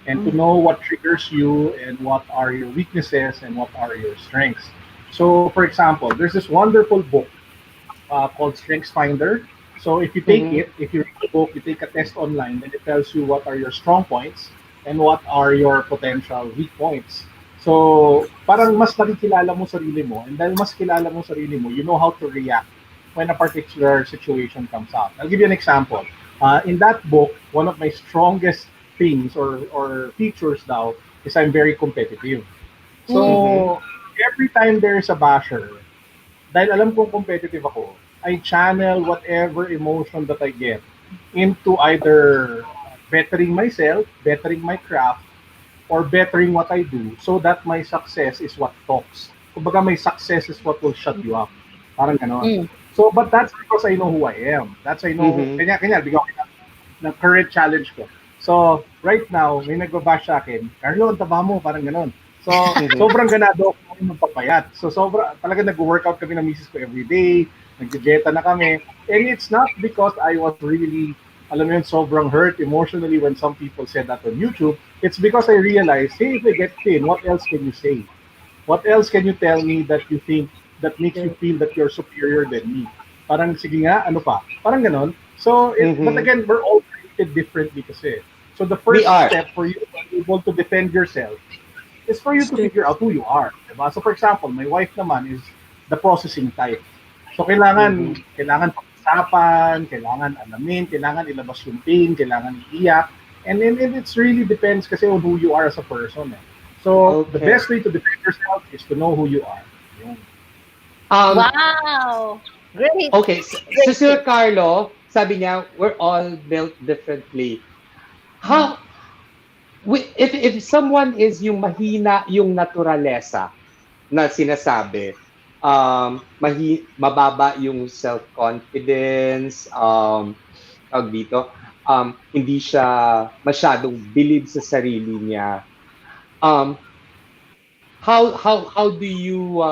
and to know what triggers you and what are your weaknesses and what are your strengths. So, for example, there's this wonderful book called Strengths Finder. So if you take Mhm. it, if you read the book, you take a test online, and it tells you what are your strong points and what are your potential weak points. So parang mas nakikilala mo sarili mo, and dahil mas kilala mo sarili mo, you know how to react when a particular situation comes up. I'll give you an example. In that book, one of my strongest things or features now is I'm very competitive. Mhm. So every time there is a basher, dahil alam kong competitive ako, I channel whatever emotion that I get into either bettering myself, bettering my craft, or bettering what I do so that my success is what talks. Kumbaga, my success is what will shut you up. Parang ganon. Mm. So, but that's because I know who I am. That's I know, Mhm. kanya, bigyan ko ng current challenge ko. So, right now, may nagbabash sa akin, Carlo, ang taba mo, parang ganon. So, Mhm. sobrang ganado ako magpapayat. So, talaga nag-workout kami ng misis ko every day, nag-dieta na kami. And it's not because I was really, alam mo yun, sobrang hurt emotionally when some people said that on YouTube. It's because I realized, hey, if I get thin, what else can you say? What else can you tell me that you think that makes you feel that you're superior than me? Parang sige nga, ano pa? Parang ganon. So, but Mhm. again, we're all treated differently kasi. So the We first are. step for you to be able to defend yourself is for you to figure out who you are. Diba? So for example, my wife naman is the processing type. So Mhm. kailangan pag-usapan, kailangan alamin, kailangan ilabas yung pain, kailangan iiyak. And then it's really depends kasi on who you are as a person. Eh. So the Okay. best way to defend yourself is to know who you are. Yun. Um, Wow. Great. okay, so Great Sir tip. Carlo, sabi niya, we're all built differently. How, if someone is yung mahina yung naturalesa na sinasabi, mababa yung self-confidence, tawag dito, hindi siya masyadong bilib sa sarili niya. Um, how do you,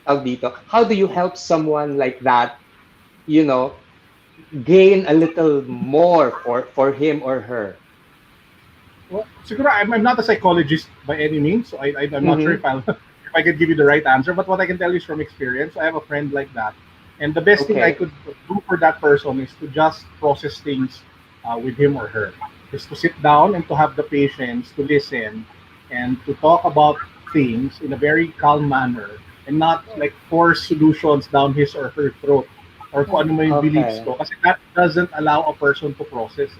tawag dito, how do you help someone like that, you know, gain a little more for him or her? Well, siguro I'm not a psychologist by any means, so I'm not sure Mm-hmm. if if I could give you the right answer. But what I can tell you is from experience. I have a friend like that, and the best thing I Okay. could do for that person is to just process things with him or her, is to sit down and to have the patience to listen and to talk about things in a very calm manner and not like force solutions down his or her throat or kung ano may beliefs Okay. ko kasi that doesn't allow a person to process.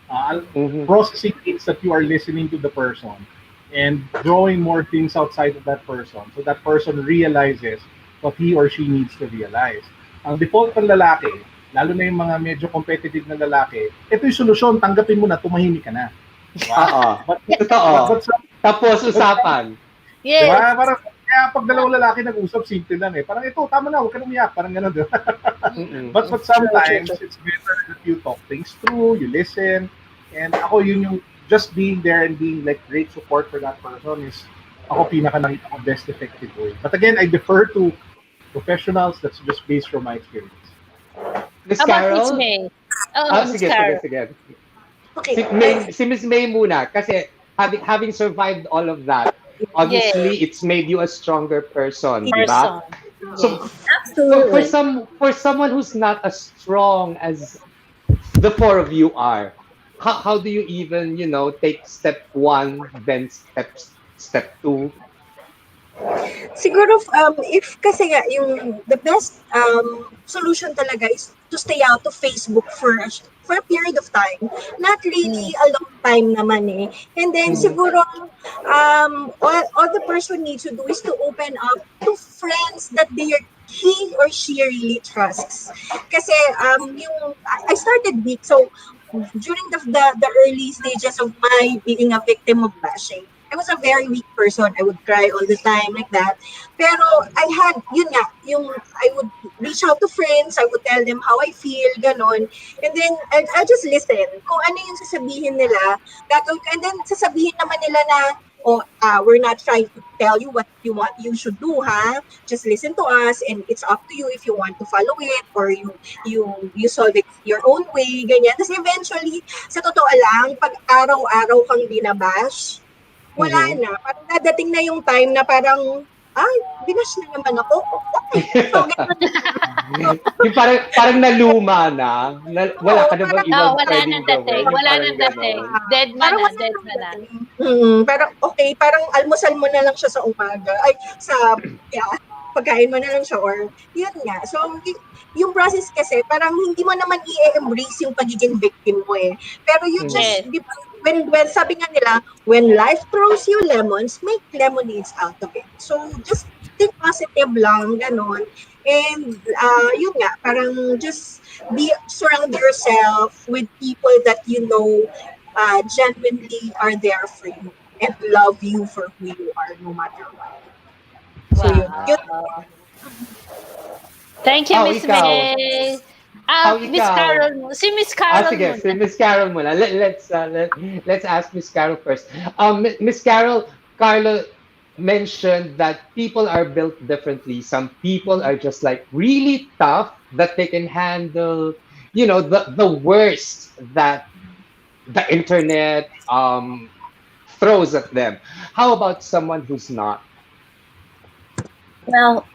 Mm-hmm. Processing means that you are listening to the person and drawing more things outside of that person so that person realizes what he or she needs to realize. Ang default ng lalaki, lalo na yung mga medyo competitive na lalaki, ito yung solusyon, tanggapin mo na, tumahimik ka na. Diba? Oo. But, Totoo. but, but, some, Tapos but some usapan. Di Yes. ba? Parang, Kaya pag dalawang lalaki nag-usap, simple lang eh. Parang ito, tama na, huwag ka nang umiyak. Parang gano'n, di ba? Mm-mm. But True, true, sometimes true. it's better that you talk things through, you listen, and ako yun yung just being there and being like great support for that person is ako pinaka nakita ko best effective way. But again, I defer to professionals. That's just based from my experience. Miss How about Miss Carol? May? Oh, Miss Sige, sige, Carol. sige. Okay. Si Miss May muna kasi having survived all of that, Yes, obviously it's made you a stronger person, di ba? person. So Yes. Absolutely. for someone who's not as strong as the four of you are, how do you even, take step one, then step two? Siguro, if kasi nga, yung the best solution talaga is to stay out of Facebook for a period of time. Not really Mm. a long time naman eh. And then Mhm. siguro, all the person needs to do is to open up to friends that he or she really trusts. Kasi I started weak. So during the early stages of my being a victim of bashing, I was a very weak person. I would cry all the time like that. Pero I had, yun nga, I would reach out to friends, I would tell them how I feel, ganon. And then, I'll just listen. Kung ano yung sasabihin nila, gagawin ko. And then, sasabihin naman nila na, oh, we're not trying to tell you what you should do, ha? Just listen to us, and it's up to you if you want to follow it, or you solve it your own way, ganyan. Tapos eventually, sa totoo lang, pag araw-araw kang binabash, wala Mhm. na. Parang dadating na yung time na parang, ay, binash na naman ako. Okay. So, ganun na. So, Yung parang naluma na oo, wala ka na bang parang, Oh, ibang wala pwedeng nang dating. gawin, yung Wala parang nang dating. ganon. Dead man parang na, wala dead nang man na. dating. Parang, okay, parang almusal mo na lang siya sa umaga. Ay, yeah, pagkain mo na lang siya or, yun nga. So, yung process kasi, parang hindi mo naman i-embrace yung pagiging victim mo eh. Pero you Mhm. just, Yes. di ba, when sabi nga nila, when life throws you lemons, make lemonades out of it. So, just think positive lang, ganon. And, yun nga, parang just surround yourself with people that you know genuinely are there for you and love you for who you are no matter what. So yun. Wow. Thank you, Oh, Miss ikaw. May. Oh, Miss ikaw. Carol. Si Miss Carol Sige, si muna. Miss Carol muna. Let's ask Miss Carol first. Miss Carol, Carlo mentioned that people are built differently. Some people are just like really tough that they can handle, the worst that the internet throws at them. How about someone who's not? Well,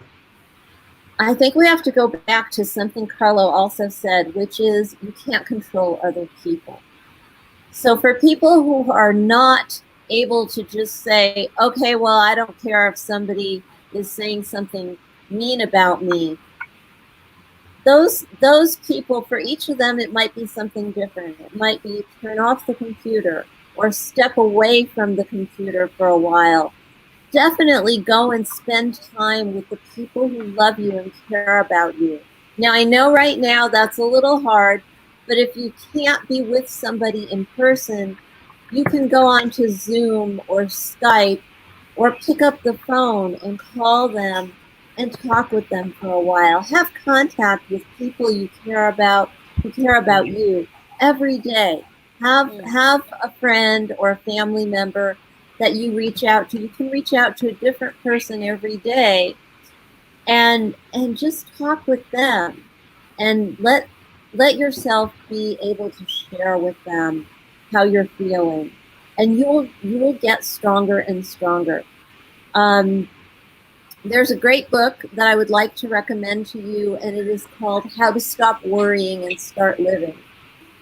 I think we have to go back to something Carlo also said, which is you can't control other people. So for people who are not able to just say, okay, well, I don't care if somebody is saying something mean about me, those people, for each of them, it might be something different. It might be turn off the computer or step away from the computer for a while. Definitely go and spend time with the people who love you and care about you. Now, I know right now that's a little hard, but if you can't be with somebody in person, you can go on to Zoom or Skype or pick up the phone and call them and talk with them for a while. Have contact with people you care about who care about you every day. Have a friend or a family member that you reach out to. You can reach out to a different person every day and just talk with them and let yourself be able to share with them how you're feeling, and you will get stronger and stronger. um, there's a great book that I would like to recommend to you, and it is called How to Stop Worrying and Start Living.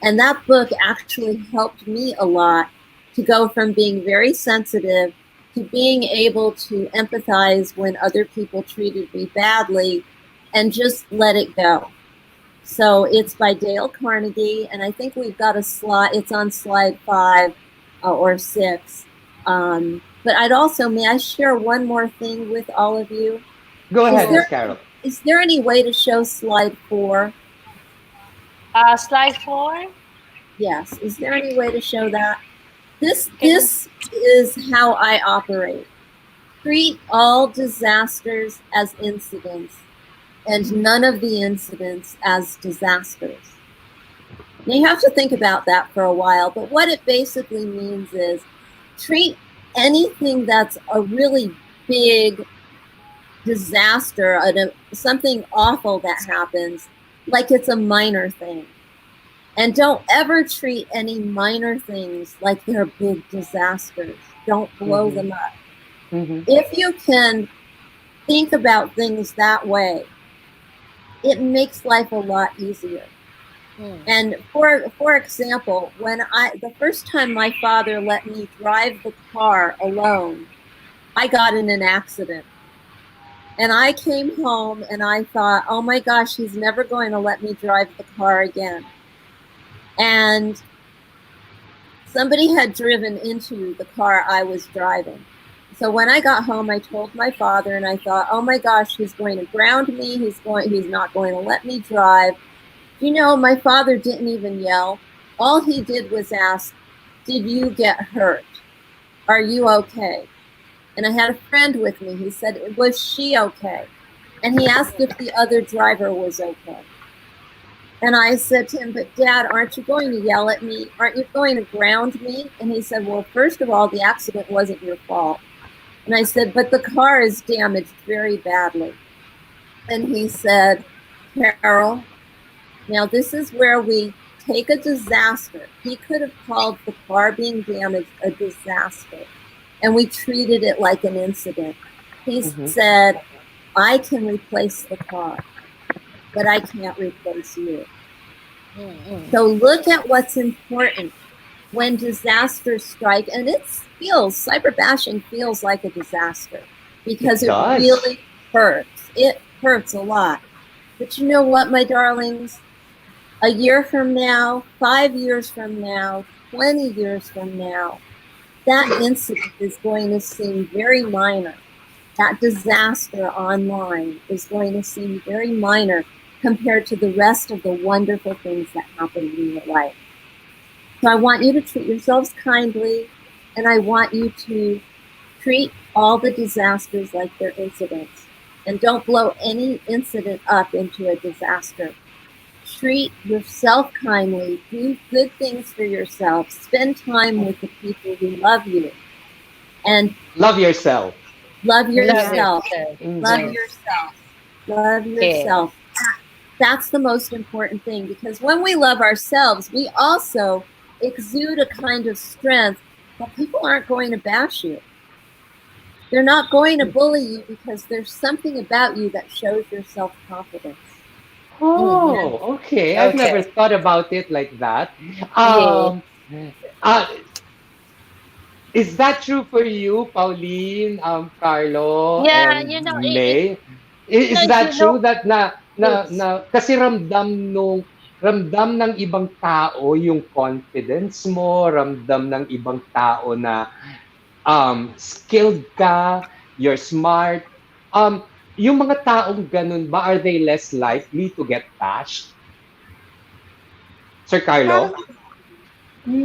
And that book actually helped me a lot to go from being very sensitive to being able to empathize when other people treated me badly and just let it go. So it's by Dale Carnegie, and I think we've got a slide. It's on slide 5 or 6. But I'd also, may I share one more thing with all of you? Go Is ahead, Sure. Miss there Carol. is there any way to show slide 4? Slide 4. Yes. Is there any way to show that? This Can this is how I operate. Treat all disasters as incidents and none of the incidents as disasters. Now you have to think about that for a while, but what it basically means is treat anything that's a really big disaster, something awful that happens, like it's a minor thing. And don't ever treat any minor things like they're big disasters. Don't blow them up. If you can think about things that way, it makes life a lot easier. And for example, when the first time my father let me drive the car alone, I got in an accident. And I came home and I thought, oh my gosh, he's never going to let me drive the car again. And somebody had driven into the car I was driving. So when I got home, I told my father and I thought, oh my gosh, he's going to ground me. He's not going to let me drive. You know, my father didn't even yell. All he did was ask, did you get hurt? Are you okay? And I had a friend with me. He said, was she okay? And he asked if the other driver was okay. And I said to him, but Dad, aren't you going to yell at me? Aren't you going to ground me? And he said, well, first of all, the accident wasn't your fault. And I said, but the car is damaged very badly. And he said, Carol, now this is where we take a disaster. He could have called the car being damaged a disaster. And we treated it like an incident. He said, I can replace the car, but I can't replace you. So look at what's important when disasters strike. And cyber bashing feels like a disaster because it really hurts. It hurts a lot. But you know what, my darlings? A year from now, 5 years from now, 20 years from now, that incident is going to seem very minor. That disaster online is going to seem very minor compared to the rest of the wonderful things that happen in your life. So I want you to treat yourselves kindly, and I want you to treat all the disasters like they're incidents. And don't blow any incident up into a disaster. Treat yourself kindly. Do good things for yourself. Spend time with the people who love you. And love yourself. Love yourself. Love Love yourself. Love yourself. That's the most important thing, because when we love ourselves, we also exude a kind of strength that people aren't going to bash you. They're not going to bully you because there's something about you that shows your self-confidence. Oh, okay. I've never thought about it like that. Yeah. Uh, is that true for you, Pauline, Carlo, Yeah, and May? Is that true that it's kasi ramdam ng ibang tao yung confidence mo, ramdam ng ibang tao na skilled ka, you're smart. Yung mga taong ganun ba, are they less likely to get bashed? Sir Parang, Carlo?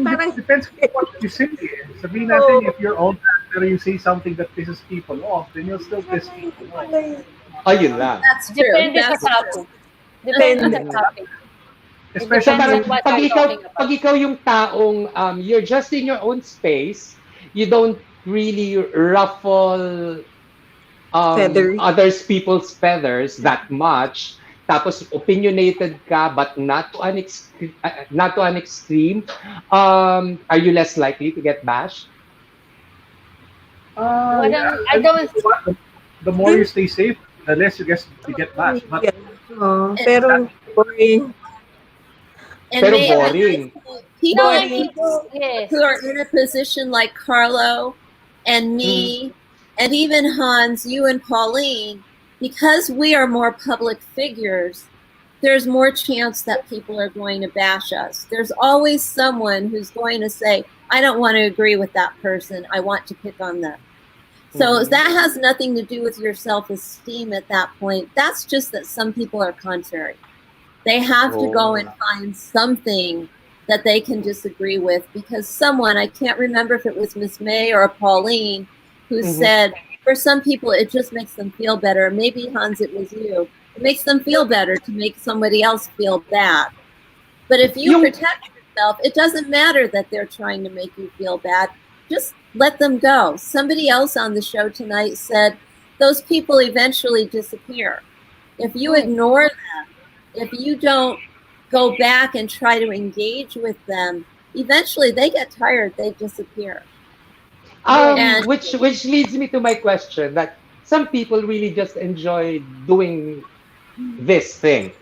parang, Depends on what you say. Sabihin natin, if you're old pero you say something that pisses people off, then you'll still piss people off. Ayun lang. That's true. depende sa That's topic. Depende sa Depende. topic. It So Especially depends parang on what pag you're ikaw, talking pag about. ikaw yung taong you're just in your own space, you don't really ruffle Feather. others people's feathers that much. Tapos opinionated ka but not to an extreme. Are you less likely to get bashed? yeah, I I mean, don't. you know what? The more you stay safe, the less you get bashed. But Yeah. Pero boring. And Pero may I boring. say, No, people, Boring. people yes. who are in a position like Carlo and Mm, me, and even Hans, you and Pauline, because we are more public figures, there's more chance that people are going to bash us. There's always someone who's going to say, I don't want to agree with that person. I want to pick on them. So that has nothing to do with your self-esteem at that point. That's just that some people are contrary. They have to go and find something that they can disagree with, because someone, I can't remember if it was Miss May or Pauline, who said, For some people, it just makes them feel better. Maybe, Hans, it was you. It makes them feel better to make somebody else feel bad. But if you Yung, protect yourself, it doesn't matter that they're trying to make you feel bad. Just let them go. Somebody else on the show tonight said those people eventually disappear. If you ignore them, if you don't go back and try to engage with them, eventually they get tired, they disappear. Yes. And which leads me to my question that some people really just enjoy doing this thing.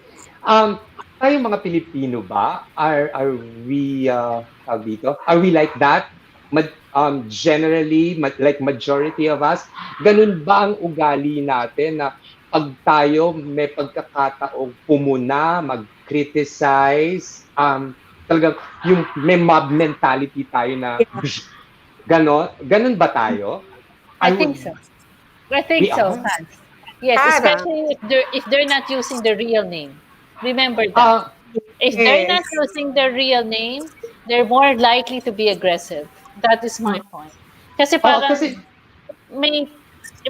Um, Tayong mga Pilipino ba, are we, tawag dito? Are we like that? Generally, like majority of us, ganun ba ang ugali natin na pag tayo may pagkakataong pumuna, mag-criticize, talagang yung may mob mentality tayo na Yeah. ganon ba tayo? I I think would, so. I think we so, are. Hans. Yes, Tara. especially if they're not using the real name. Remember that. Uh, If they're not Yes. using their real name, they're more likely to be aggressive. That is my point. Kasi kasi, parang may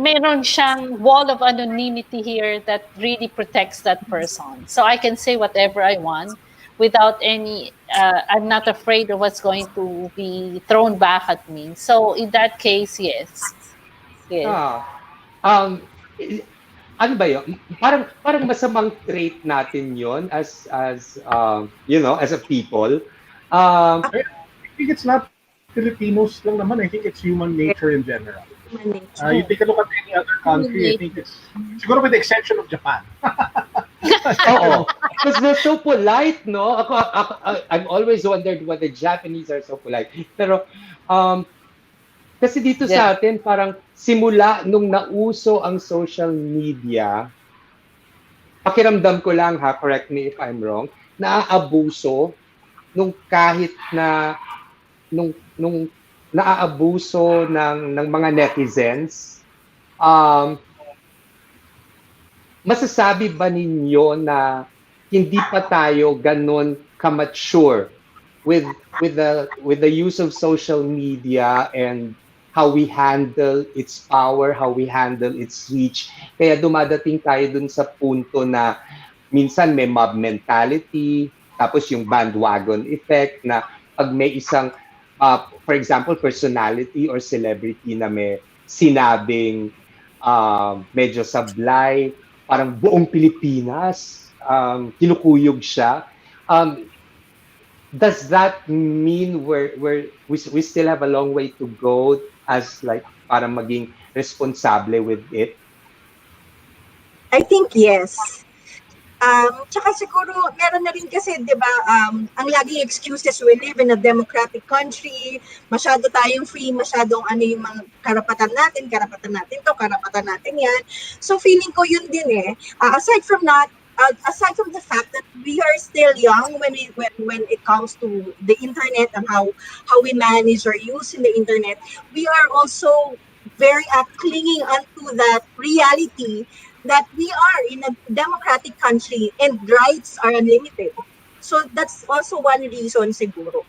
mayroon siyang wall of anonymity here that really protects that person. So I can say whatever I want without any I'm not afraid of what's going to be thrown back at me. So in that case, yes. Yes. ah, um, i- ano ba yun? Parang masamang trait natin yon as a people. Um, Ako, I think it's not Filipinos lang naman. I think it's human nature in general. human You nature. take a look at any other country, I think it's siguro with the exception of Japan. Oo. Because they're so polite, no? I'm always wondered why the Japanese are so polite. Pero, um, kasi dito Yeah. sa atin, parang simula nung nauso ang social media, pakiramdam ko lang ha, correct me if I'm wrong, naaabuso nung kahit na nung naaabuso ng mga netizens. Um, Masasabi ba ninyo na hindi pa tayo ganun ka-mature with the use of social media and how we handle its power, how we handle its reach. Kaya dumadating tayo dun sa punto na minsan may mob mentality, tapos yung bandwagon effect na pag may isang, for example, personality or celebrity na may sinabing medyo sablay, parang buong Pilipinas, kinukuyog siya. Um, does that mean we still have a long way to go as like para maging responsable with it? I think yes. Tsaka siguro, meron na rin kasi, di ba, ang laging excuses, we live in a democratic country, masyado tayong free, masyadong ano yung mga karapatan natin to, karapatan natin yan. So feeling ko yun din eh. Aside from the fact that we are still young when it comes to the internet and how we manage or use in the internet, we are also very clinging onto that reality that we are in a democratic country and rights are unlimited. So that's also one reason siguro.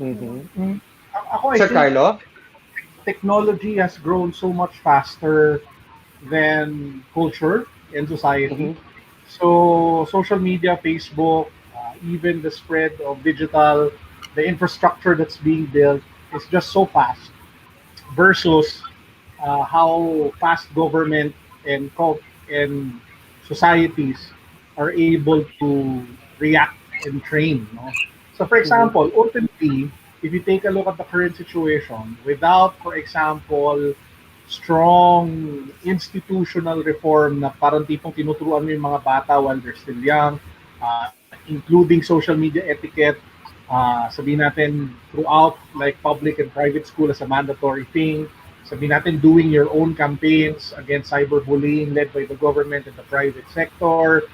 Mhm. Ako, I Sir think Carlo? technology has grown so much faster than culture and society. Mhm. So social media, Facebook, even the spread of digital, the infrastructure that's being built is just so fast versus how fast government and societies are able to react and train. No? So, for Mhm. example, ultimately, if you take a look at the current situation, without, for example, strong institutional reform na parang tipong tinuturuan mo yung mga bata while they're still young, including social media etiquette, sabihin natin throughout like public and private school as a mandatory thing, sabihin natin doing your own campaigns against cyberbullying led by the government and the private sector,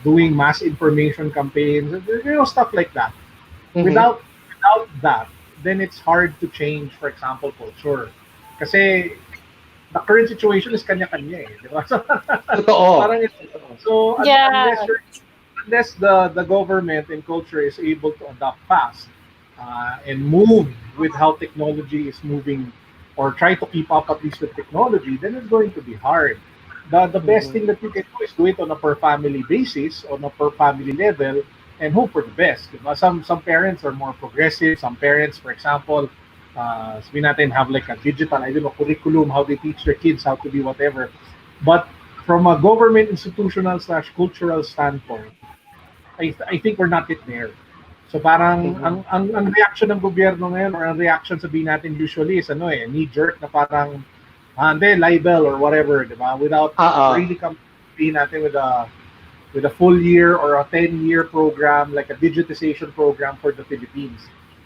doing mass information campaigns, stuff like that. Mhm. Without that, then it's hard to change, for example, culture. Kasi the current situation is kanya-kanya eh, di ba? So, Totoo. parang Totoo. so Yeah. unless the government and culture is able to adapt fast and move with how technology is moving or try to keep up at least with technology, then it's going to be hard. The best Mhm. thing that you can do is do it on a per family basis, on a per family level, and hope for the best. Diba? Some parents are more progressive. Some parents, for example, sabihin natin have like a digital, I don't know, curriculum, how they teach their kids how to be whatever. But from a government institutional slash cultural standpoint, I think we're not yet there. So parang Mhm. ang reaction ng gobyerno ngayon or ang reaction sabihin natin usually is ano knee jerk na parang hindi, libel or whatever, di ba? Without Oo. really sabihin natin with a full year or a 10-year program like a digitization program for the Philippines.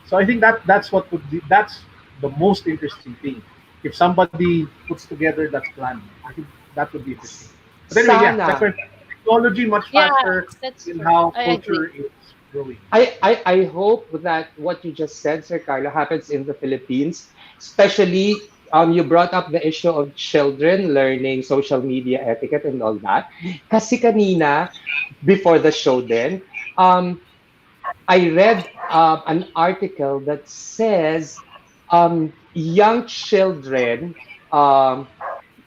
So I think that's the most interesting thing. If somebody puts together that plan, I think that would be interesting. But anyway, yeah, that's Sana. why technology much Yeah, faster that's in true. how I culture agree. is growing. I hope that what you just said, Sir Carlo, happens in the Philippines. Especially, you brought up the issue of children learning social media etiquette and all that. Kasi kanina, before the show then, I read an article that says young children, um,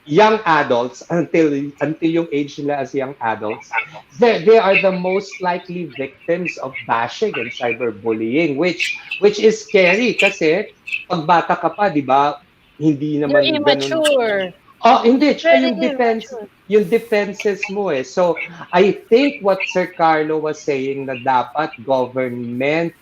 young adults until yung age nila as young adults, they are the most likely victims of bashing and cyberbullying, which is scary kasi pag bata ka pa, di ba, hindi You're naman ganun. immature. Oh, hindi. Tsaka Very immature. yung defenses mo eh. So, I think what Sir Carlo was saying na dapat government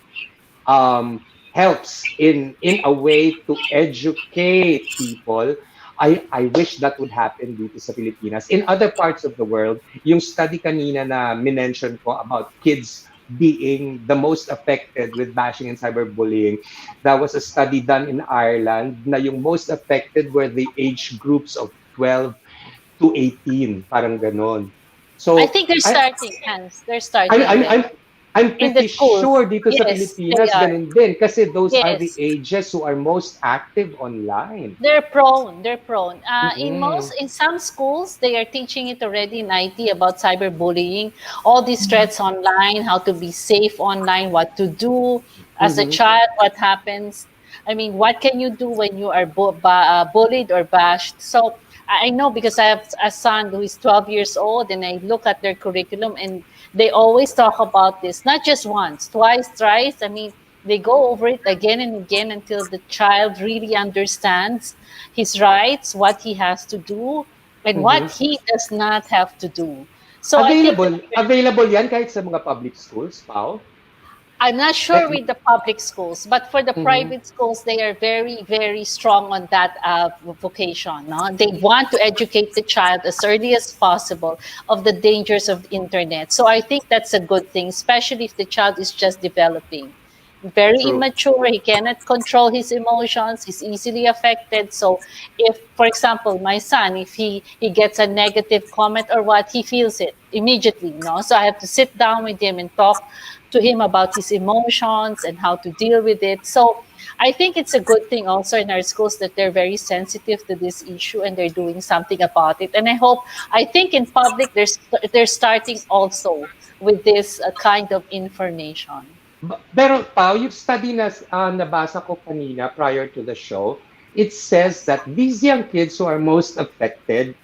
helps in a way to educate people. I wish that would happen dito sa Pilipinas. In other parts of the world, yung study kanina na minention ko about kids being the most affected with bashing and cyberbullying, that was a study done in Ireland na yung most affected were the age groups of 12 to 18, parang ganon. I So, think they're I, starting, Hans. They're I'm, starting I'm, already I'm, I'm in the pretty schools. sure dito sa Yes, they Pilipinas, are. ganun din. Kasi those are the Yes. ages who are most active online. They're prone. They're prone. Mm-mm. In some schools, they are teaching it already in IT about cyberbullying, all these threats online, how to be safe online, what to do as a Mm-hmm. child, what happens. I mean, what can you do when you are bullied or bashed? So I know because I have a son who is 12 years old, and I look at their curriculum, and they always talk about this, not just once, twice, thrice. I mean, they go over it again and again until the child really understands his rights, what he has to do, and what Mm-hmm. he does not have to do. So I think Available, available yan kahit sa mga public schools, Pao? I'm not sure Eh, with the public schools, but for the mhm. private schools, they are very, very strong on that vocation. No? They want to educate the child as early as possible of the dangers of the internet. So I think that's a good thing, especially if the child is just developing. Very True. immature, he cannot control his emotions, he's easily affected. So if, for example, my son, if he gets a negative comment or what, he feels it immediately. No, so I have to sit down with him and talk to him about his emotions and how to deal with it. So I think it's a good thing also in our schools that they're very sensitive to this issue and they're doing something about it. And I think in public they're starting also with this kind of information. Pero Pao, yung study na nabasa ko kanina prior to the show, it says that these young kids who are most affected,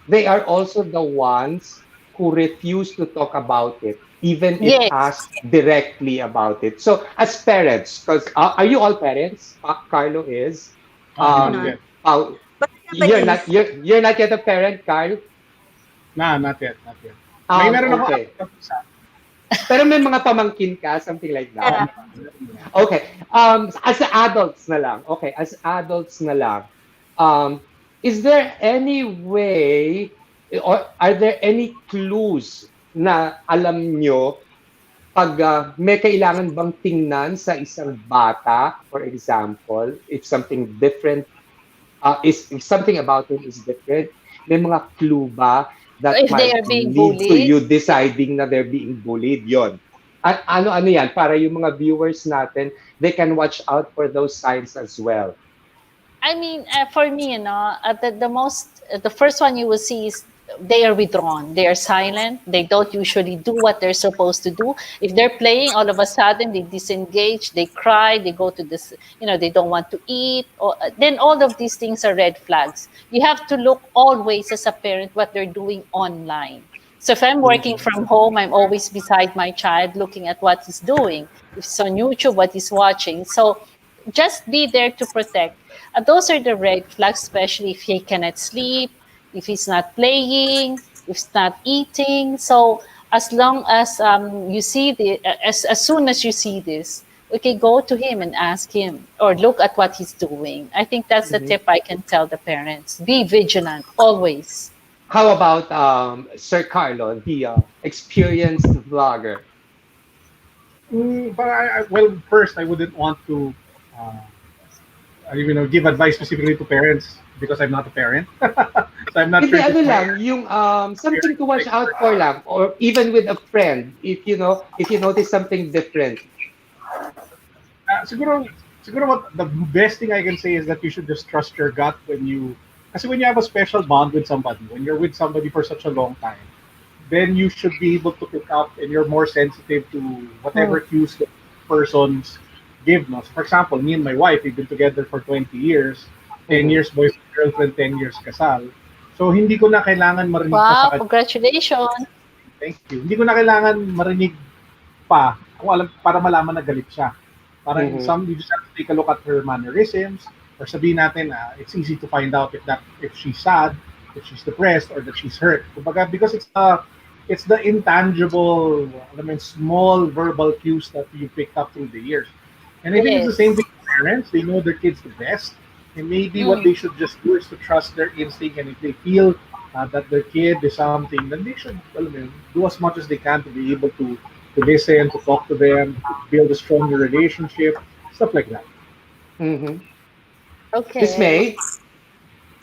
they are also the ones who refuse to talk about it, even if Yes. asked directly about it. So, as parents, because are you all parents? Carlo is. I'm Not not. Um, yet. Pao, But I have a niece. you're not yet a parent, Carl. Nah, not yet, not yet. May meron ako Okay. isa. Pero may mga pamangkin ka, something like that. Yeah. Okay. As adults na lang. Okay, as adults na lang. Is there any way or are there any clues na alam nyo pag may kailangan bang tingnan sa isang bata, for example, if something different is if something about him is different, may mga clue ba that If they might are being lead to bullied. you deciding na they're being bullied? Yon. At ano yan, para yung mga viewers natin, they can watch out for those signs as well. I mean, for me, the most, the first one you will see is they are withdrawn. They are silent. They don't usually do what they're supposed to do. If they're playing, all of a sudden they disengage, they cry, they go to this, they don't want to eat. Or, then all of these things are red flags. You have to look always as a parent what they're doing online. So if I'm working Mhm. from home, I'm always beside my child looking at what he's doing. If it's on YouTube, what he's watching. So just be there to protect. Those are the red flags, especially if he cannot sleep, if he's not playing, if he's not eating. So as long as you see as soon as you see this, okay, go to him and ask him or look at what he's doing. I think that's the Mhm. tip I can tell the parents. Be vigilant always. How about Sir Carlo, the experienced vlogger? But well, first, I wouldn't want to, uh, give advice specifically to parents because I'm not a parent. So I'm not Hindi, sure if ano it's my lang, yung something to watch experience. out for lang, or even with a friend, if you notice something different. Siguro what the best thing I can say is that you should just trust your gut kasi when you have a special bond with somebody, when you're with somebody for such a long time, then you should be able to pick up and you're more sensitive to Hmm. whatever cues the persons give. No? So for example, me and my wife, we've been together for 20 years, 10 Mhm. years boyfriend, girlfriend, 10 years kasal. So hindi ko na kailangan marinig pa sa Wow, kanya. congratulations. Thank you. Hindi ko na kailangan marinig pa kung alam para malaman na galit siya. Parang Mhm. you just have to take a look at her mannerisms or sabihin natin it's easy to find out if she's sad, if she's depressed or that she's hurt. Kumbaga, because it's the intangible, small verbal cues that you picked up through the years. And I think it's the same Yes. thing with parents. They know their kids the best. And maybe what Mm. they should just do is to trust their instinct. And if they feel that their kid is something, then they should do as much as they can to be able to listen, to talk to them, to build a stronger relationship, stuff like that. Mhm. Miss Okay. May?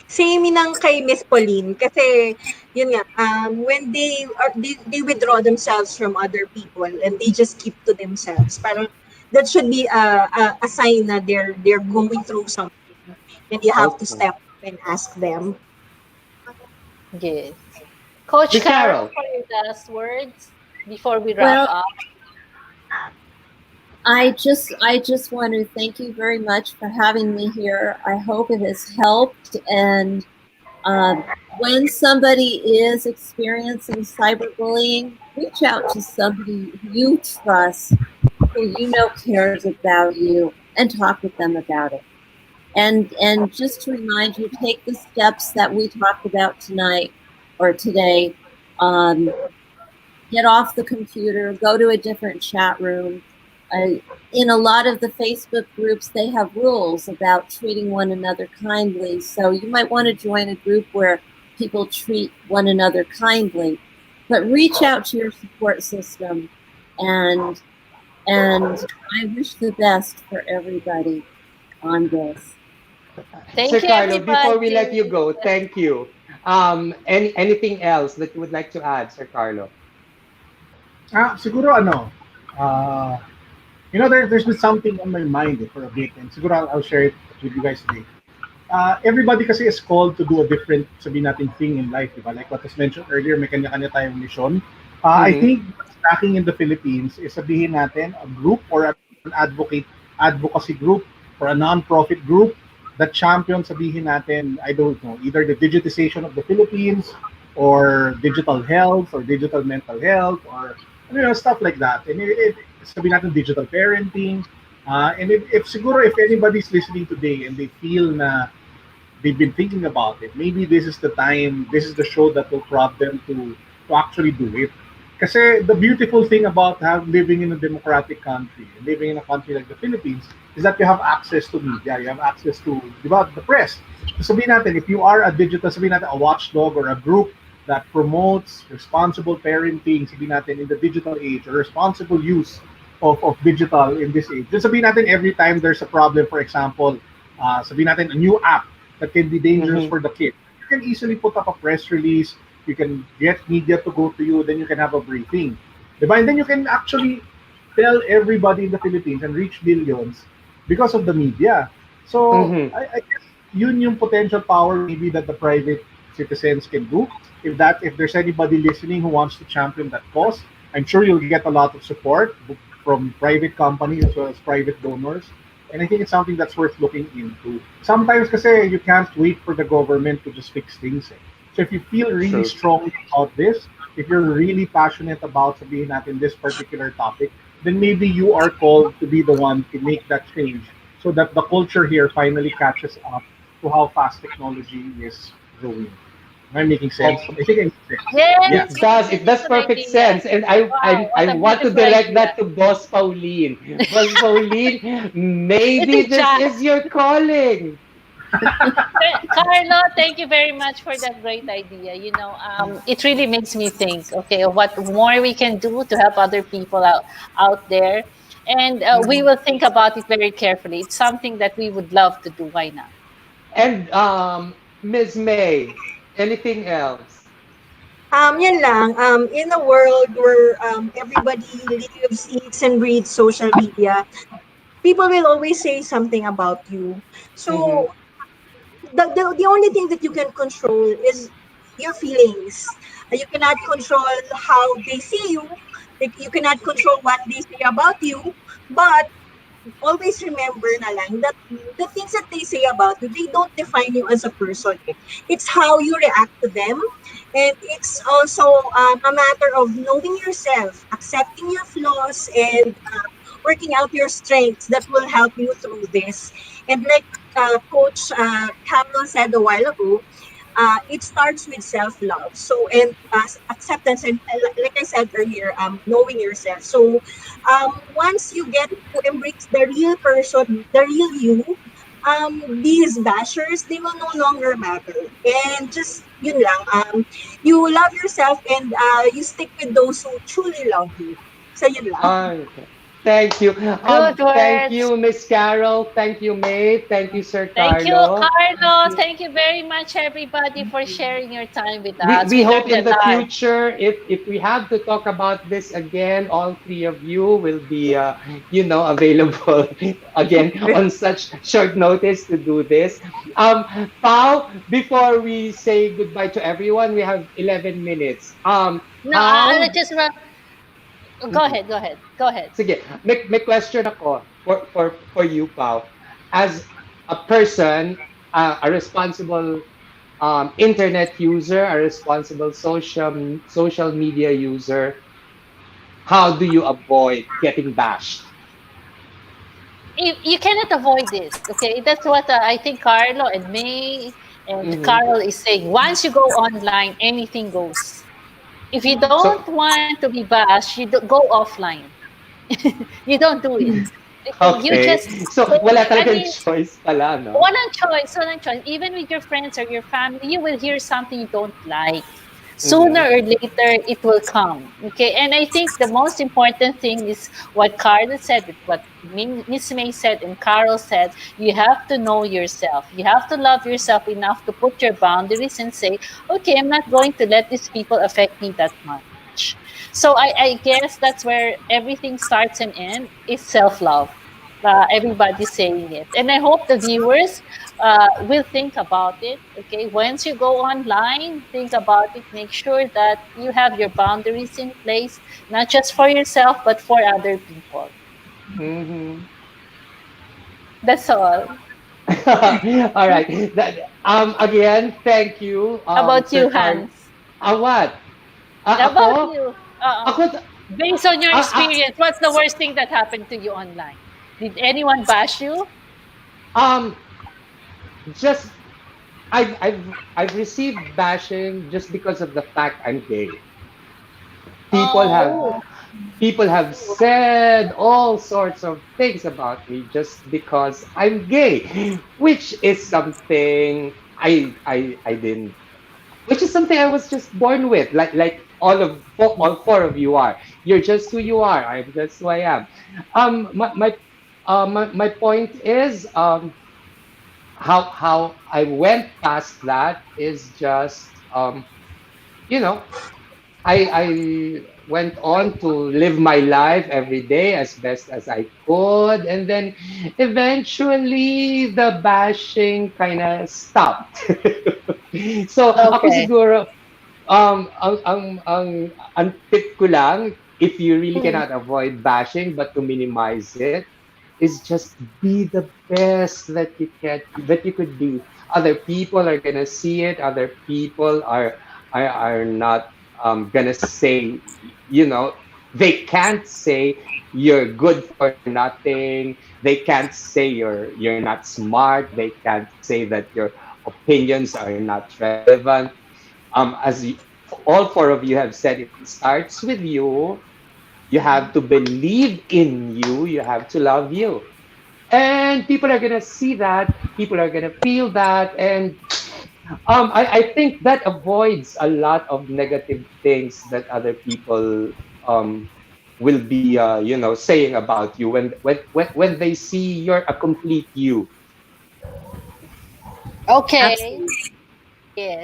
Same ng kay Miss Pauline kasi yun nga when they withdraw themselves from other people and they just keep to themselves. Parang that should be a sign na they're going through something and you have to Okay. step up and ask them. Yes. Coach Miss Carol, Carol? for your last words before we wrap Well, up. I just want to thank you very much for having me here. I hope it has helped. And when somebody is experiencing cyberbullying, reach out to somebody you trust, who you know cares about you, and talk with them about it. And just to remind you, take the steps that we talked about tonight or today. Um, get off the computer, go to a different chat room. In a lot of the Facebook groups, they have rules about treating one another kindly. So you might want to join a group where people treat one another kindly. But reach out to your support system, and and I wish the best for everybody on this. Sir Thank you, Carlo, before we let you everybody. go, thank you. Anything else that you would like to add, Sir Carlo? Siguro uh, there's been something on my mind for a bit, and siguro I'll share it with you guys today. Everybody kasi is called to do a different, sabihin natin, thing in life, di ba? Like what was mentioned earlier, may kanya-kanya tayong mission. I Mhm. think what's lacking in the Philippines is sabihin natin a group or an advocacy group or a non-profit group that champion, sabihin natin, I don't know, either the digitization of the Philippines or digital health or digital mental health or stuff like that. And sabihin natin digital parenting. And if siguro if anybody's listening today and they feel na they've been thinking about it. Maybe this is the time, this is the show that will prompt them to actually do it. Kasi the beautiful thing about living in a democratic country, living in a country like the Philippines, is that you have access to media, you have access to, di ba, the press. So sabihin natin, if you are a digital, sabihin natin, a watchdog or a group that promotes responsible parenting, sabihin natin, in the digital age, or responsible use of digital in this age. Just sabihin natin, every time there's a problem, for example, sabihin natin, a new app that can be dangerous Mhm. for the kid. You can easily put up a press release. You can get media to go to you. Then you can have a briefing. Diba? And then you can actually tell everybody in the Philippines and reach billions because of the media. So Mhm. I guess yun yung potential power maybe that the private citizens can do. If there's anybody listening who wants to champion that cause, I'm sure you'll get a lot of support from private companies as well as private donors. And I think it's something that's worth looking into. Sometimes kasi you can't wait for the government to just fix things. Eh. So if you feel really True. strongly about this, if you're really passionate about sabihin natin this particular topic, then maybe you are called to be the one to make that change so that the culture here finally catches up to how fast technology is growing. Am I making sense? Oh, I think it makes sense. Yeah. Yes, it it's a does. It does beautiful perfect idea. sense. And Wow, I what a want to beautiful direct idea. that to Boss Pauline. Boss Pauline, It maybe is this just. is your calling. Carlo, thank you very much for that great idea. It really makes me think, okay, of what more we can do to help other people out there. And we Mhm. will think about it very carefully. It's something that we would love to do. Why not? And Ms. May, anything else? Yun lang, in a world where everybody lives, eats, and breathes social media, people will always say something about you. Mm-hmm. So the only thing that you can control is your feelings. You cannot control how they see you. Like, you cannot control what they say about you. But always remember na lang that the things that they say about you, they don't define you as a person. Eh. It's how you react to them. And it's also a matter of knowing yourself, accepting your flaws, and working out your strengths that will help you through this. And like Coach Carlo said a while ago, it starts with self-love. So, and acceptance, and like I said earlier, knowing yourself. So, once you get to embrace the real person, the real you, these bashers, they will no longer matter. And just, yun lang, you love yourself, and you stick with those who truly love you. So, yun lang. Okay. Thank you. Good Thank words. you, Miss Carol. Thank you, May. Thank you, Sir Thank you, Carlo. Carlo. Thank you very much, everybody, for sharing your time with us. We We hope learned in a the lot. future, if we have to talk about this again, all three of you will be available again on such short notice to do this. Pau, before we say goodbye to everyone, we have 11 minutes. No, I'll How just go Mhm. ahead. Go ahead. Go ahead. Sige, may question ako for you, Pau. As a person, a responsible internet user, a responsible social media user, how do you avoid getting bashed? You cannot avoid this. Okay, that's what I think Carlo and May and Hmm. Carl is saying. Once you go online, anything goes. If you don't So, want to be bashed, go offline. You don't do it. Okay, you just okay. So, say. wala I talagang mean, choice pala, no? walang choice, walang choice. Even with your friends or your family, you will hear something you don't like. Sooner Mm-hmm. or later, it will come. Okay, and I think the most important thing is what Carla said, what Miss May said, and Carol said. You have to know yourself. You have to love yourself enough to put your boundaries and say, okay, I'm not going to let these people affect me that much. So I guess that's where everything starts and ends is self love. Everybody's saying it, and I hope the viewers will think about it. Okay, once you go online, think about it. Make sure that you have your boundaries in place, not just for yourself but for other people. Mm-hmm. That's all. All right. Again, thank you, How about Sir you, Carl. Hans? What? How about Ako? you? Ako, Based on your ah, ah, experience, what's the worst thing that happened to you online? Did anyone bash you? um, just I've received bashing just because of the fact I'm gay. People have Oh, people have said all sorts of things about me just because I'm gay, which is something I didn't, which is something I was just born with, like all four of you are. You're just who you are. I'm just who I am. My point is how I went past that is just you know I went on to live my life every day as best as I could, and then eventually the bashing kind of stopped. So, ako Okay. siguro, ang tip ko lang, if you really Mm. cannot avoid bashing, but to minimize it, is just be the best that you could be. Other people are gonna see it. Other people are not gonna say, you know, they can't say you're good for nothing. They can't say you're not smart. They can't say that your opinions are not relevant. As you, all four of you have said, it starts with you. You have to believe in you. You have to love you. And people are going to see that. People are going to feel that. And I think that avoids a lot of negative things that other people will be, saying about you when they see you're a complete you, Okay. Absolutely.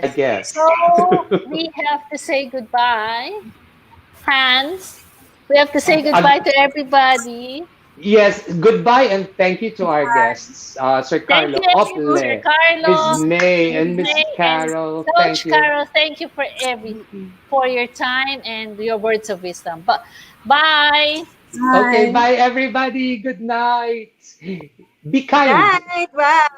I Yes. guess. So we have to say goodbye. Hans, we have to say And goodbye to everybody. yes, goodbye and thank you to our guests, Sir Thank Carlo you, Sir Ople, Miss Carlo, May, Ms. and Miss May, and Carol. Thank Coach you. Carol. Thank you for for your time and your words of wisdom. But bye. Okay, Bye. bye everybody. Good night. Be Good kind. night. Bye.